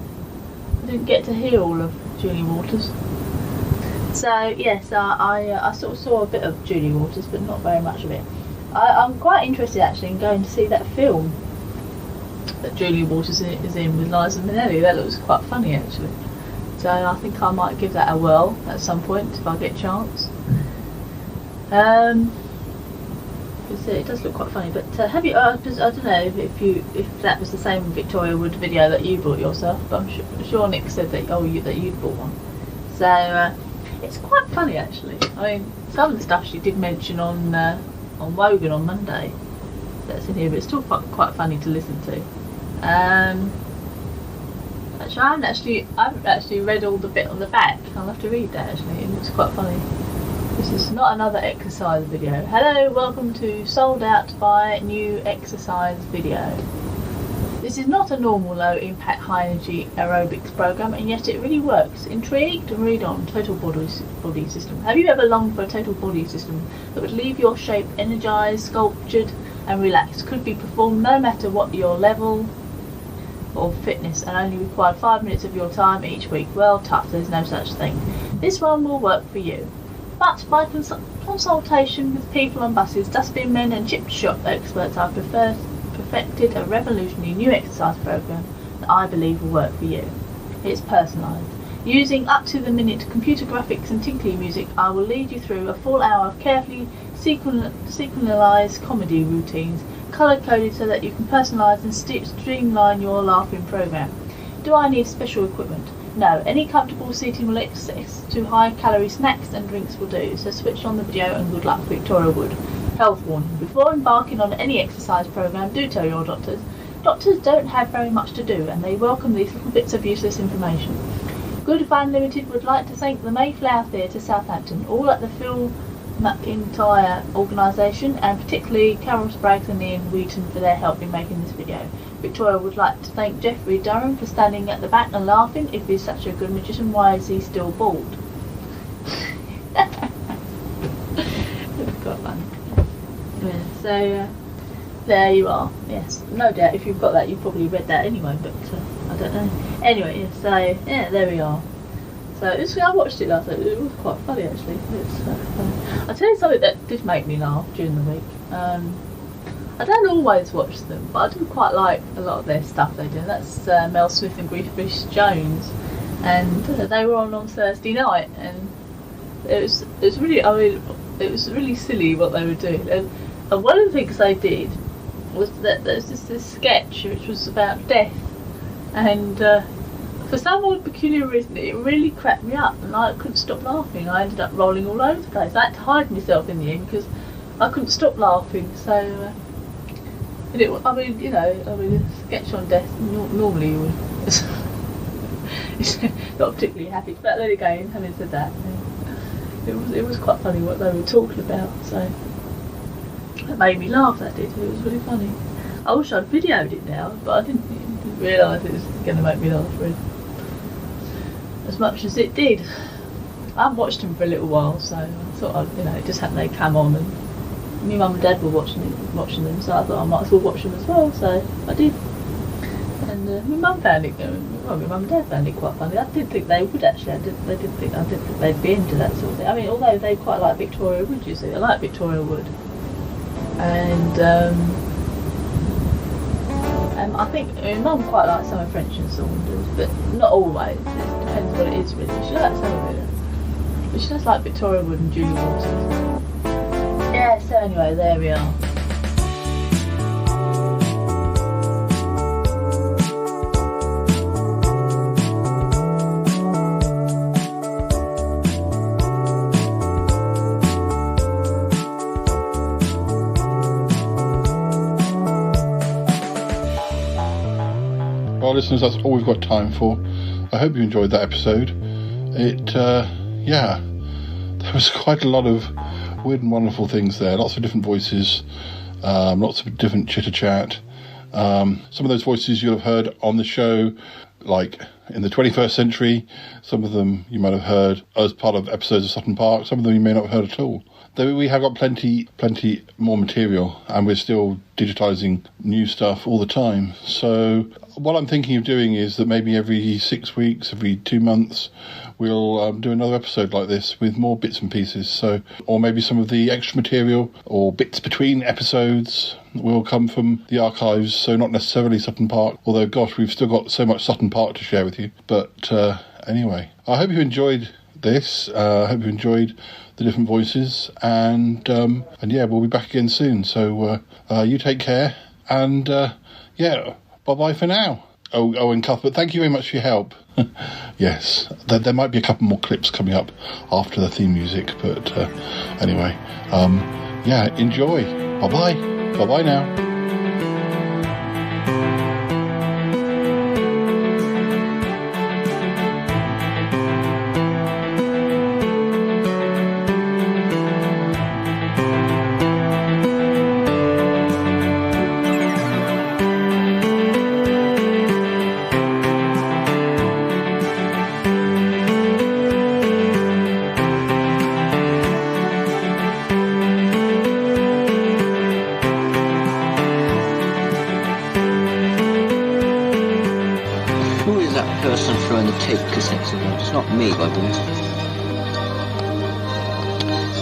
I didn't get to hear all of Julie Waters. So yes, I sort of saw a bit of Julie Waters, but not very much of it. I'm quite interested actually in going to see that film that Julie Waters is in with Liza Minnelli. That looks quite funny actually. So I think I might give that a whirl at some point if I get a chance. It does look quite funny. But have you? I don't know if that was the same Victoria Wood video that you bought yourself. But I'm sure Nick said that you'd bought one. So it's quite funny actually. I mean, some of the stuff she did mention on Wogan on Monday that's in here, but it's still quite funny to listen to. Actually, I haven't actually read all the bit on the back. I'll have to read that actually. It looks quite funny. This is not another exercise video. Hello, welcome to Sold Out by New Exercise Video. This is not a normal low impact high energy aerobics program, and yet it really works. Intrigued? Read on. Total body system. Have you ever longed for a total body system that would leave your shape energized, sculptured and relaxed? Could be performed no matter what your level of fitness and only require 5 minutes of your time each week. Well, tough, there's no such thing. This one will work for you. But by consultation with people on buses, dustbin men and chip shop experts, I've perfected a revolutionary new exercise program that I believe will work for you. It's personalised. Using up to the minute computer graphics and tinkly music, I will lead you through a full hour of carefully sequentialised comedy routines, colour-coded so that you can personalise and streamline your laughing program. Do I need special equipment? No, any comfortable seating will access to high-calorie snacks and drinks will do, so switch on the video and good luck. Victoria Wood. Health warning. Before embarking on any exercise program, do tell your doctors. Doctors don't have very much to do, and they welcome these little bits of useless information. Good Fun Limited would like to thank the Mayflower Theatre Southampton, all at the Phil McIntyre organisation, and particularly Carol Spraggs and Ian Wheaton for their help in making this video. Victoria would like to thank Jeffrey Durham for standing at the back and laughing. If he's such a good magician, why is he still bald? Got fun. Yeah, so there you are. Yes, no doubt if you've got that, you've probably read that anyway, but I I don't know. Anyway, yeah, so yeah, there we are. So I watched it last night. It was quite funny actually. It's funny. I'll tell you something that did make me laugh during the week. I don't always watch them, but I do quite like a lot of their stuff they do. That's Mel Smith and Griffith Jones, and they were on Thursday night, and it was really, I mean, it was really silly what they were doing. And one of the things they did was that there's this sketch which was about death, and for some odd peculiar reason it really cracked me up, and I couldn't stop laughing. I ended up rolling all over the place. I had to hide myself in the end because I couldn't stop laughing. So, and it, I mean, a sketch on death normally you would. It's not particularly happy, but then again, having said that, it was quite funny what they were talking about. So that made me laugh. That did. It was really funny. I wish I'd videoed it now, but I didn't realise it was going to make me laugh really as much as it did. I haven't watched them for a little while, so I thought it just happened they'd come on, and my mum and dad were watching them, so I thought I might as well watch them as well. So I did, and my mum found it. Well, my mum and dad found it quite funny. I didn't think they would actually. I didn't think they'd be into that sort of thing. I mean, although they quite like Victoria Wood, you see, I like Victoria Wood, and I think Mum quite likes some of French and Saunders, but not always. It depends what it is really. She likes some of it, but she does like Victoria Wood and Julie Waters. Yeah. So anyway, there we are. Well, listeners, that's all we've got time for. I hope you enjoyed that episode. There was quite a lot of weird and wonderful things there. Lots of different voices, lots of different chitter-chat. Some of those voices you'll have heard on the show, like in the 21st century. Some of them you might have heard as part of episodes of Sutton Park. Some of them you may not have heard at all. Though we have got plenty more material, and we're still digitising new stuff all the time. So what I'm thinking of doing is that maybe every 6 weeks, every 2 months, we'll do another episode like this with more bits and pieces. So, or maybe some of the extra material or bits between episodes will come from the archives. So not necessarily Sutton Park, although gosh, we've still got so much Sutton Park to share with you. But anyway, I hope you enjoyed this. I hope you enjoyed the different voices, and yeah, we'll be back again soon. So you take care, and bye-bye for now. Oh, and Cuthbert, thank you very much for your help. Yes, there might be a couple more clips coming up after the theme music, but anyway, enjoy. Bye-bye. Bye-bye now. It's not me, Bubbles.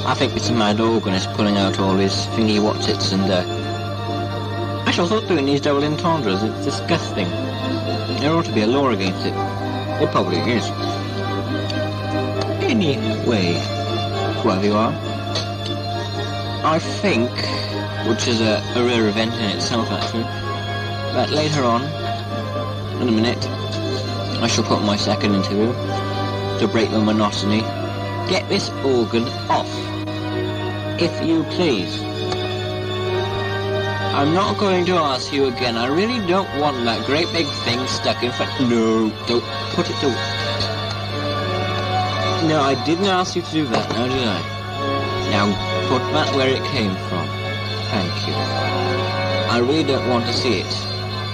I think it's a mad organist pulling out all his thingy whatsits, and I shall thought doing these double entendres. It's disgusting. There ought to be a law against it. It probably is. Anyway, whoever you are, I think, which is a rare event in itself actually, that later on, in a minute, I shall put my second interview to break the monotony. Get this organ off, if you please. I'm not going to ask you again. I really don't want that great big thing stuck in front. No, don't put it away. No, I didn't ask you to do that, now did I? Now put that where it came from. Thank you. I really don't want to see it.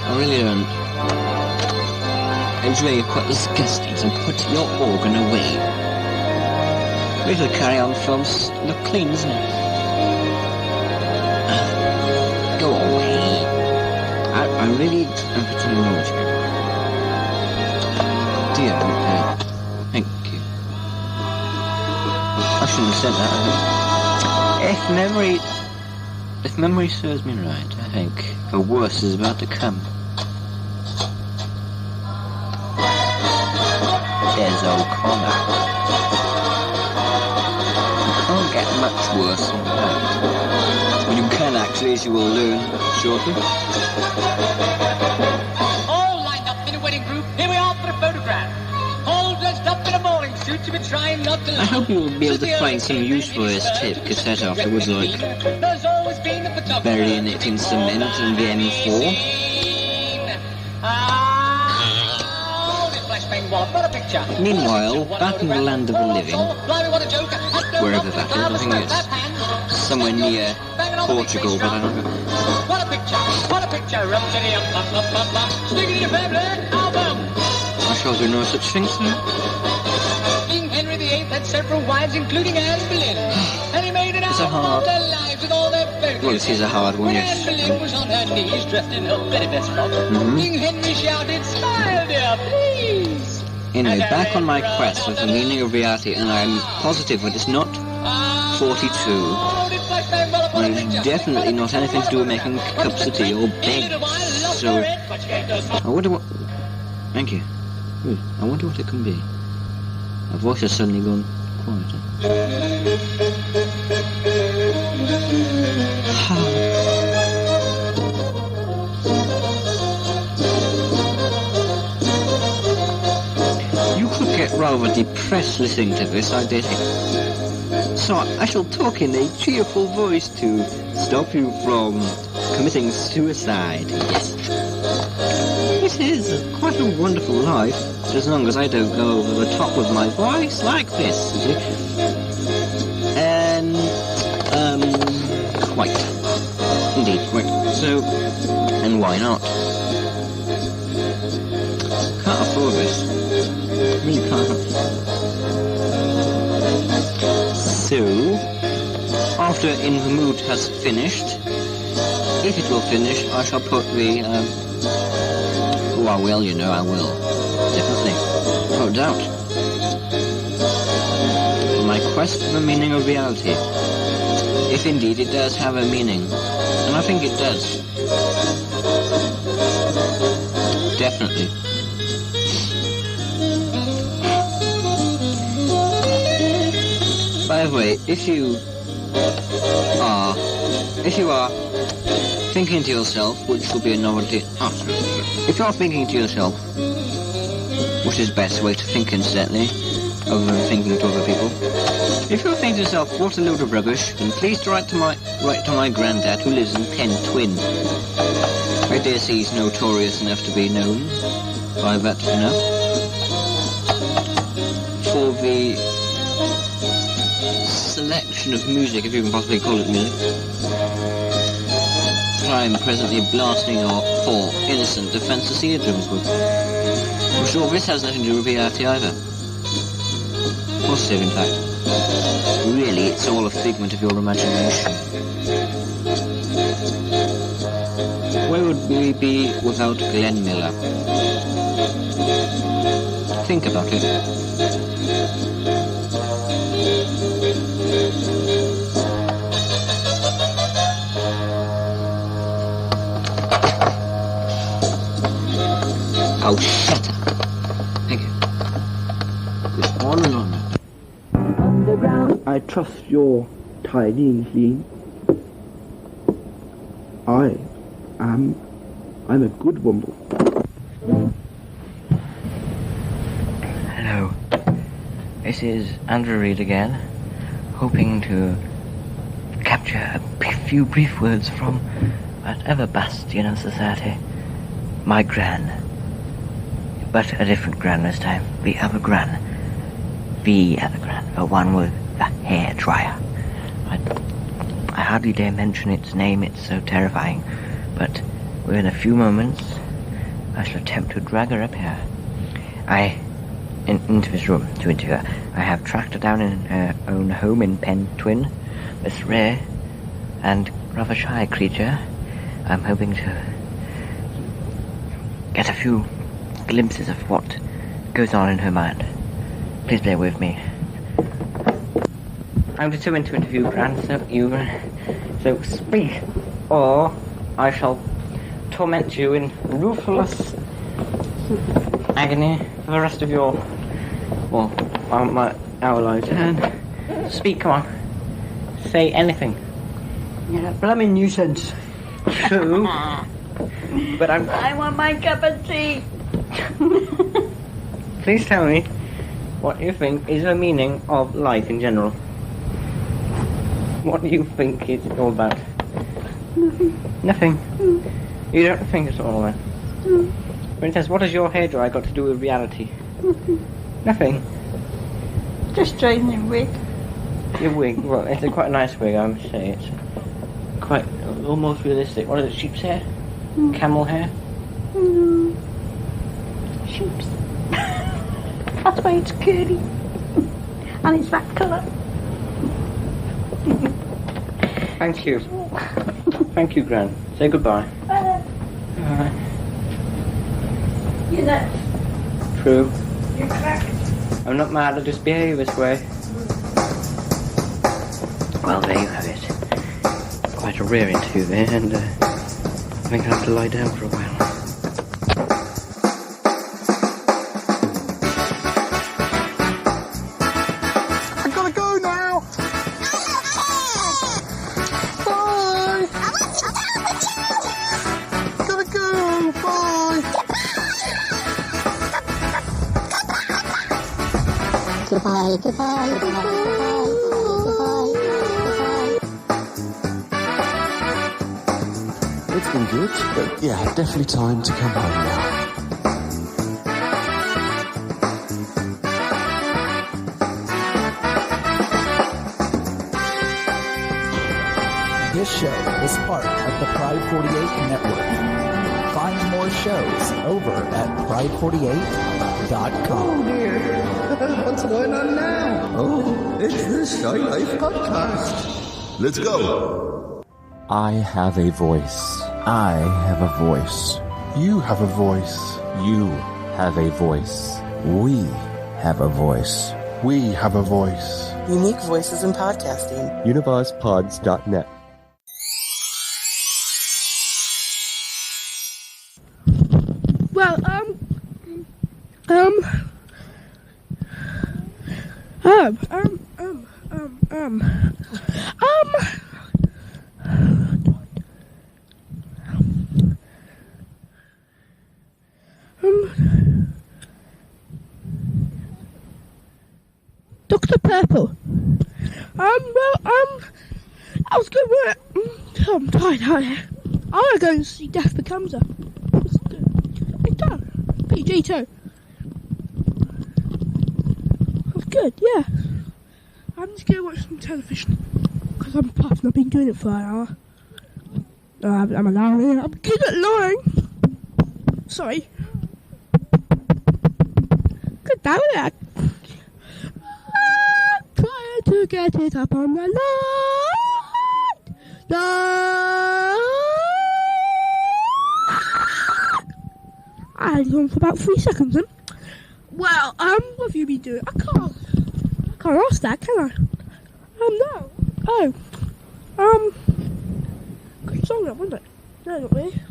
I really don't. It's really quite disgusting, so put your organ away. We should carry on films look clean, isn't it? Go away. I really am pretending not to. Thank you. I shouldn't have said that. If memory serves me right, I think the worst is about to come. There's O'Connor. You can't get much worse than that. Well, you can actually, as you will learn shortly. All lined up in a wedding group. Here we are for a photograph. All dressed up in a bowling suit. You've been trying not to. I hope you will be able to find some use for this tape cassette afterwards, like burying it in cement and the M4. Meanwhile, back in the land of the living, wherever that is, I think it's somewhere near Portugal, but I don't know. What a picture! What a picture! Sticking in a family album. I shall do no such thing, sir. King Henry VIII had several wives, including Anne Boleyn, and he made it out of their lives with all their photos. Well, it is a hard one, yes. Anne Boleyn was on her knees, dressed in her very best frock. King Henry shouted, "Smile, dear, please!" Anyway, back on my quest with the meaning of reality, and I'm positive that it's not 42. And it's definitely not anything to do with making cups of tea or beds. So, I wonder what... Thank you. Good. I wonder what it can be. My voice has suddenly gone quieter. You could get rather depressed listening to this, I dare say. So I shall talk in a cheerful voice to stop you from committing suicide. Yes. It is quite a wonderful life, as long as I don't go over the top with my voice like this, you see. And, quite. Indeed, quite. So, and why not? Can't afford this. Really can't. So, after In the Mood has finished, if it will finish, I shall put the, oh, I will, you know, I will. Definitely. No doubt. My quest for the meaning of reality. If indeed it does have a meaning. And I think it does. Definitely. By the way, if you are thinking to yourself, which will be a novelty, if you are thinking to yourself, which is the best way to think incidentally, other than thinking to other people, if you're thinking to yourself, what a load of rubbish, then please write to my granddad who lives in Pentwyn. I dare say he's notorious enough to be known by that enough. For the selection of music, if you can possibly call it music, I'm presently blasting our poor, innocent defenseless eardrums with. I'm sure this has nothing to do with reality either. Positive, in fact. Really, it's all a figment of your imagination. Where would we be without Glenn Miller? Think about it. Oh, shut up. Thank you. It's on and on. I trust you're tidy and clean. I'm a good womble. Hello. This is Andrew Reid again, hoping to capture a few brief words from that ever bastion of society, my Gran. But a different Gran this time. The other Gran. The other Gran. The one with the hair dryer. I hardly dare mention its name, it's so terrifying. But within a few moments, I shall attempt to drag her up here. Into this room, to interview her. I have tracked her down in her own home in Pentwyn. This rare and rather shy creature. I'm hoping to get a few glimpses of what goes on in her mind. Please bear with me. I'm determined to interview Gran, so speak, or I shall torment you in ruthless agony for the rest of your, our lives. Speak, come on. Say anything. You're a blooming nuisance. True. But I want my cup of tea. Please tell me what you think is the meaning of life in general. What do you think it's all about? Nothing. You don't think it's all about? For instance, what has your hairdryer got to do with reality? Nothing. Just straightening your wig. Your wig? Well, it's quite a nice wig, I must say. It's quite almost realistic. What is it, sheep's hair? Camel hair? Sheep's. That's why it's curly. And it's that colour. Thank you. Thank you, Gran. Say goodbye. You're nuts. True. You're cracked. I'm not mad, I just behave this way. Well, there you have it. Quite a rare interview there, and I think I'll have to lie down for a while. I gotta go now. Bye. Gotta go. Bye. Goodbye, goodbye, goodbye, goodbye, goodbye, goodbye. It's been good, but yeah, definitely time to come home now. This show is part of the Pride 48 network. Find more shows over at pride48.com. Oh dear, what's going on now? Oh, it's the Shy Life Podcast. Let's go. I have a voice. I have a voice. You have a voice. You have a voice. We have a voice. We have a voice. Unique voices in podcasting. UnivazPods.net. Well, Dr. Purple. I was good with it. I'm tired, aren't I? I want to go and see Death Becomes Her. It's done. PG too. That's good, yeah. I'm just going to watch some television. Because I'm puffed and I've been doing it for an hour. I'm a liar. I'm good at lying. Sorry. Good damn it. I'm trying to get it up on the line. I had gone for about 3 seconds then. Well, what have you been doing? I can't ask that, can I? No. Oh. Good song that, wasn't it? No, not really.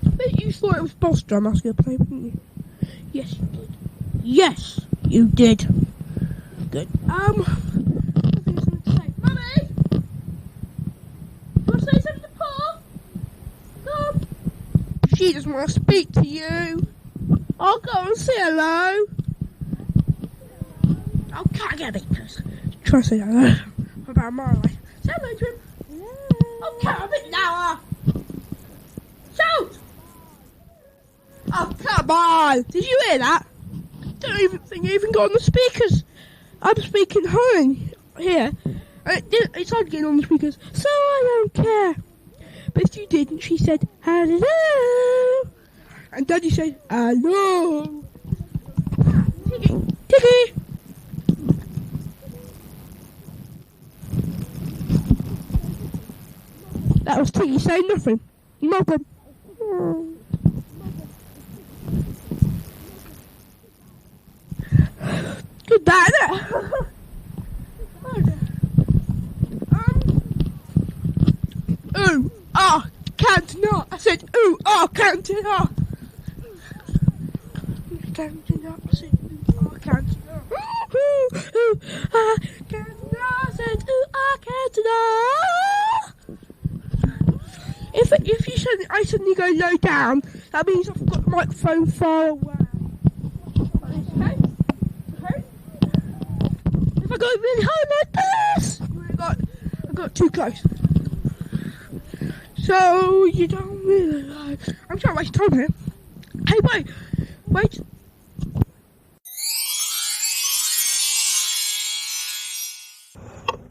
But you thought it was Boss Drum I was going to play, didn't you? Yes, you did. Yes, you did. Good. Mummy! You want to say something to Pa? Come. She doesn't want to speak to you. I'll go and say hello. Oh, can't get a bit closer. Try to say hello. About a mile away. Say hello to him. Oh, come a bit lower. Shout! Oh, come on. Did you hear that? Don't even think you even got on the speakers. I'm speaking home here. It started getting on the speakers, so I don't care. But if you didn't, she said, hello. And Daddy said, hello. Tiggy, Tiggy. That was Tiggy saying nothing. Nothing. Good bad. Ooh, ah, can't. I said, ooh, ah, can't. I said, ooh, ah, can't. Ooh, ah, can't. I said, ooh, ah, can't. If you suddenly, I suddenly go low down, that means I've got the microphone far away. Okay? If I go really high like this, I got too close. So you don't really like. I'm trying to waste time here. Hey, wait.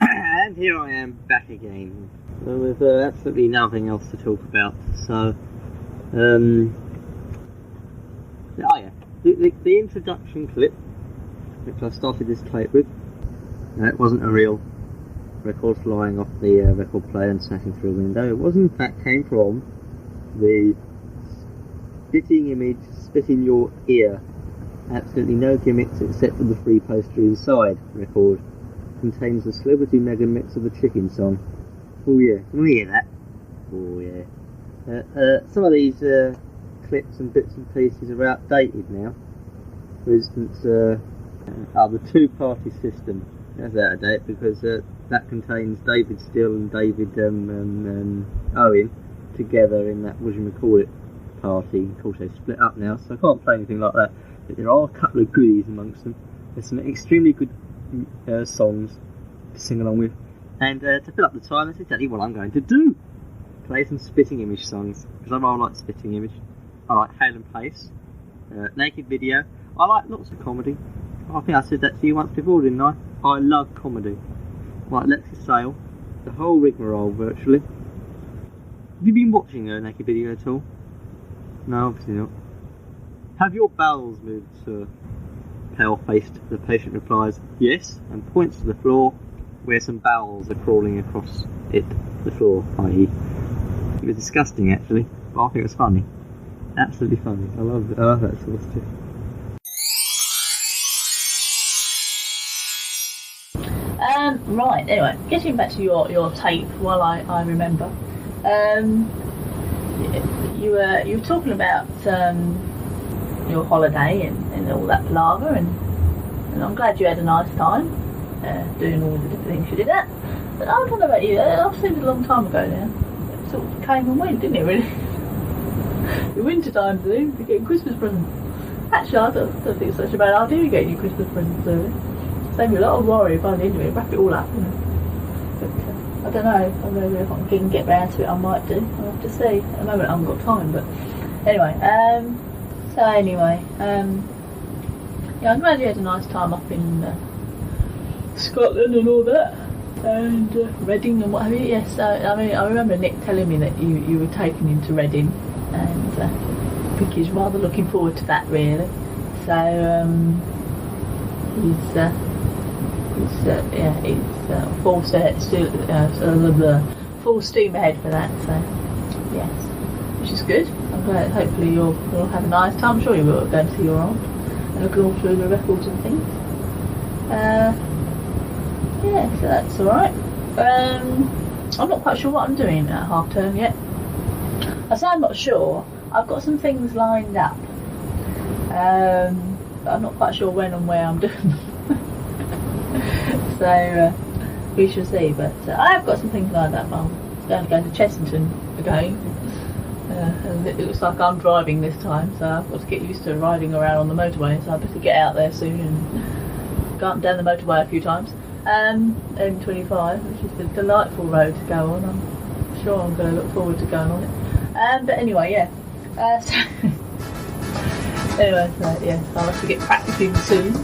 And here I am back again with absolutely nothing else to talk about. So, the introduction clip, which I started this tape with, it wasn't a real record flying off the record player and smashing through a window. It was in fact came from the spitting image, spit in your ear, absolutely no gimmicks except for the free poster inside record. Contains the celebrity mega mix of the Chicken song. Oh yeah, can we hear that? Oh yeah. Some of these clips and bits and pieces are outdated now. For instance, the two-party system. That's out of date because that contains David Still and David Owen together in that whatchamacallit party. Of course they've split up now, so I can't play anything like that. But there are a couple of goodies amongst them. There's some extremely good songs to sing along with, and to fill up the time, that's exactly what I'm going to do. Play some Spitting Image songs, because I rather like Spitting Image. I like Hail and Pace, Naked Video. I like lots of comedy. I think I said that to you once before, didn't I? I love comedy. Like Lexi Sale, the whole rigmarole virtually. Have you been watching Naked Video at all? No, obviously not. Have your bowels moved, sir? Pale-faced, the patient replies, yes, and points to the floor where some bowels are crawling across the floor, i.e. It was disgusting actually, but I think it was funny. Absolutely funny. I love that sort of stuff. Right, anyway, getting back to your tape while I remember. You were talking about your holiday and all that palaver, and I'm glad you had a nice time doing all the different things you did at. But I don't know about you, I've seen it a long time ago now. It sort of came and went, didn't it, really? The winter time soon, you're getting Christmas presents. Actually, I don't think it's such a bad idea getting you Christmas presents early. Save you a lot of worry by the end of it, wrap it all up, you know. But I don't know if I can get round to it, I might do. I'll have to see. At the moment I haven't got time, but anyway, yeah, I'm glad you had a nice time up in Scotland and all that, and Reading and what have you. Yes, I mean, I remember Nick telling me that you were taken into Reading, and I think he's rather looking forward to that, really. So he's full steam ahead for that. So yes, which is good. I'm glad. Hopefully you'll have a nice time. I'm sure you will go and see your aunt and look all through the records and things. Yeah, so that's all right. I'm not quite sure what I'm doing at half term yet. I say I'm not sure. I've got some things lined up, but I'm not quite sure when and where I'm doing them. So we shall see. But I have got some things lined up. I'm going to go to Chessington again. And it looks like I'm driving this time, so I've got to get used to riding around on the motorway, so I better get out there soon and go up and down the motorway a few times. M25, which is a delightful road to go on. I'm sure I'm going to look forward to going on it. But anyway, yeah. Anyway, so yeah, I'll have to get practicing soon.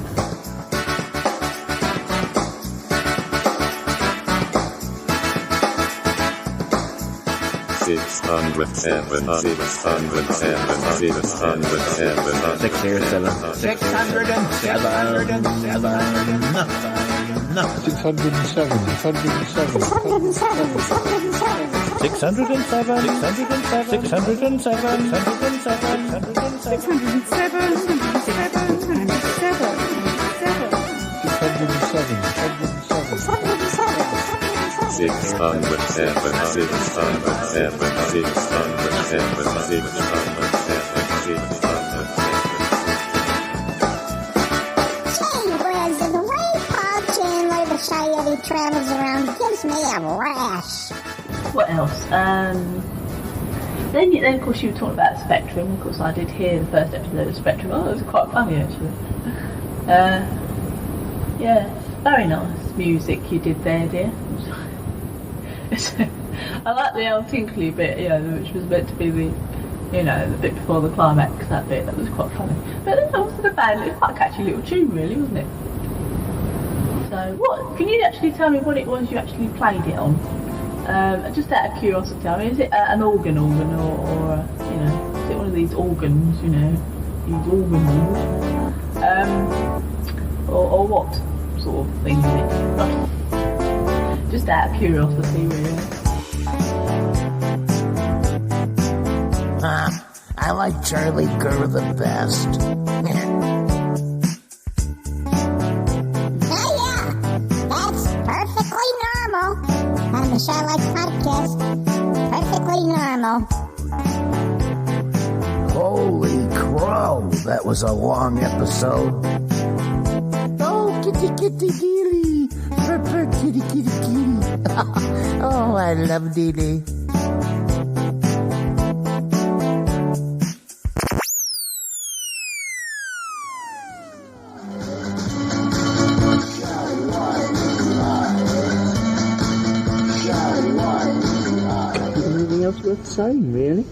607. Gee, the way Paul Chandler, the Shy Yeti, travels around gives me a rash. What else? Then of course you were talking about Spectrum. Of course I did hear the first episode of Spectrum. Oh, it was quite funny actually. Yeah, very nice music you did there, dear. I like the old tinkly bit, which was meant to be the bit before the climax, that bit. That was quite funny. But then also the band, it was quite a catchy little tune really, wasn't it? So what, can you actually tell me what it was you actually played it on? Just out of curiosity, I mean, is it an organ or is it one of these organs, these organs? Or what sort of thing is it? Just out of curiosity, really. I like Charlie Gurr the best. Yeah, that's perfectly normal. On the Shy Life podcast, perfectly normal. Holy crow, that was a long episode. Oh, kitty, kitty, kitty. Purr, kitty, kitty, kitty. Oh, I love Dee. Anything else worth saying, really?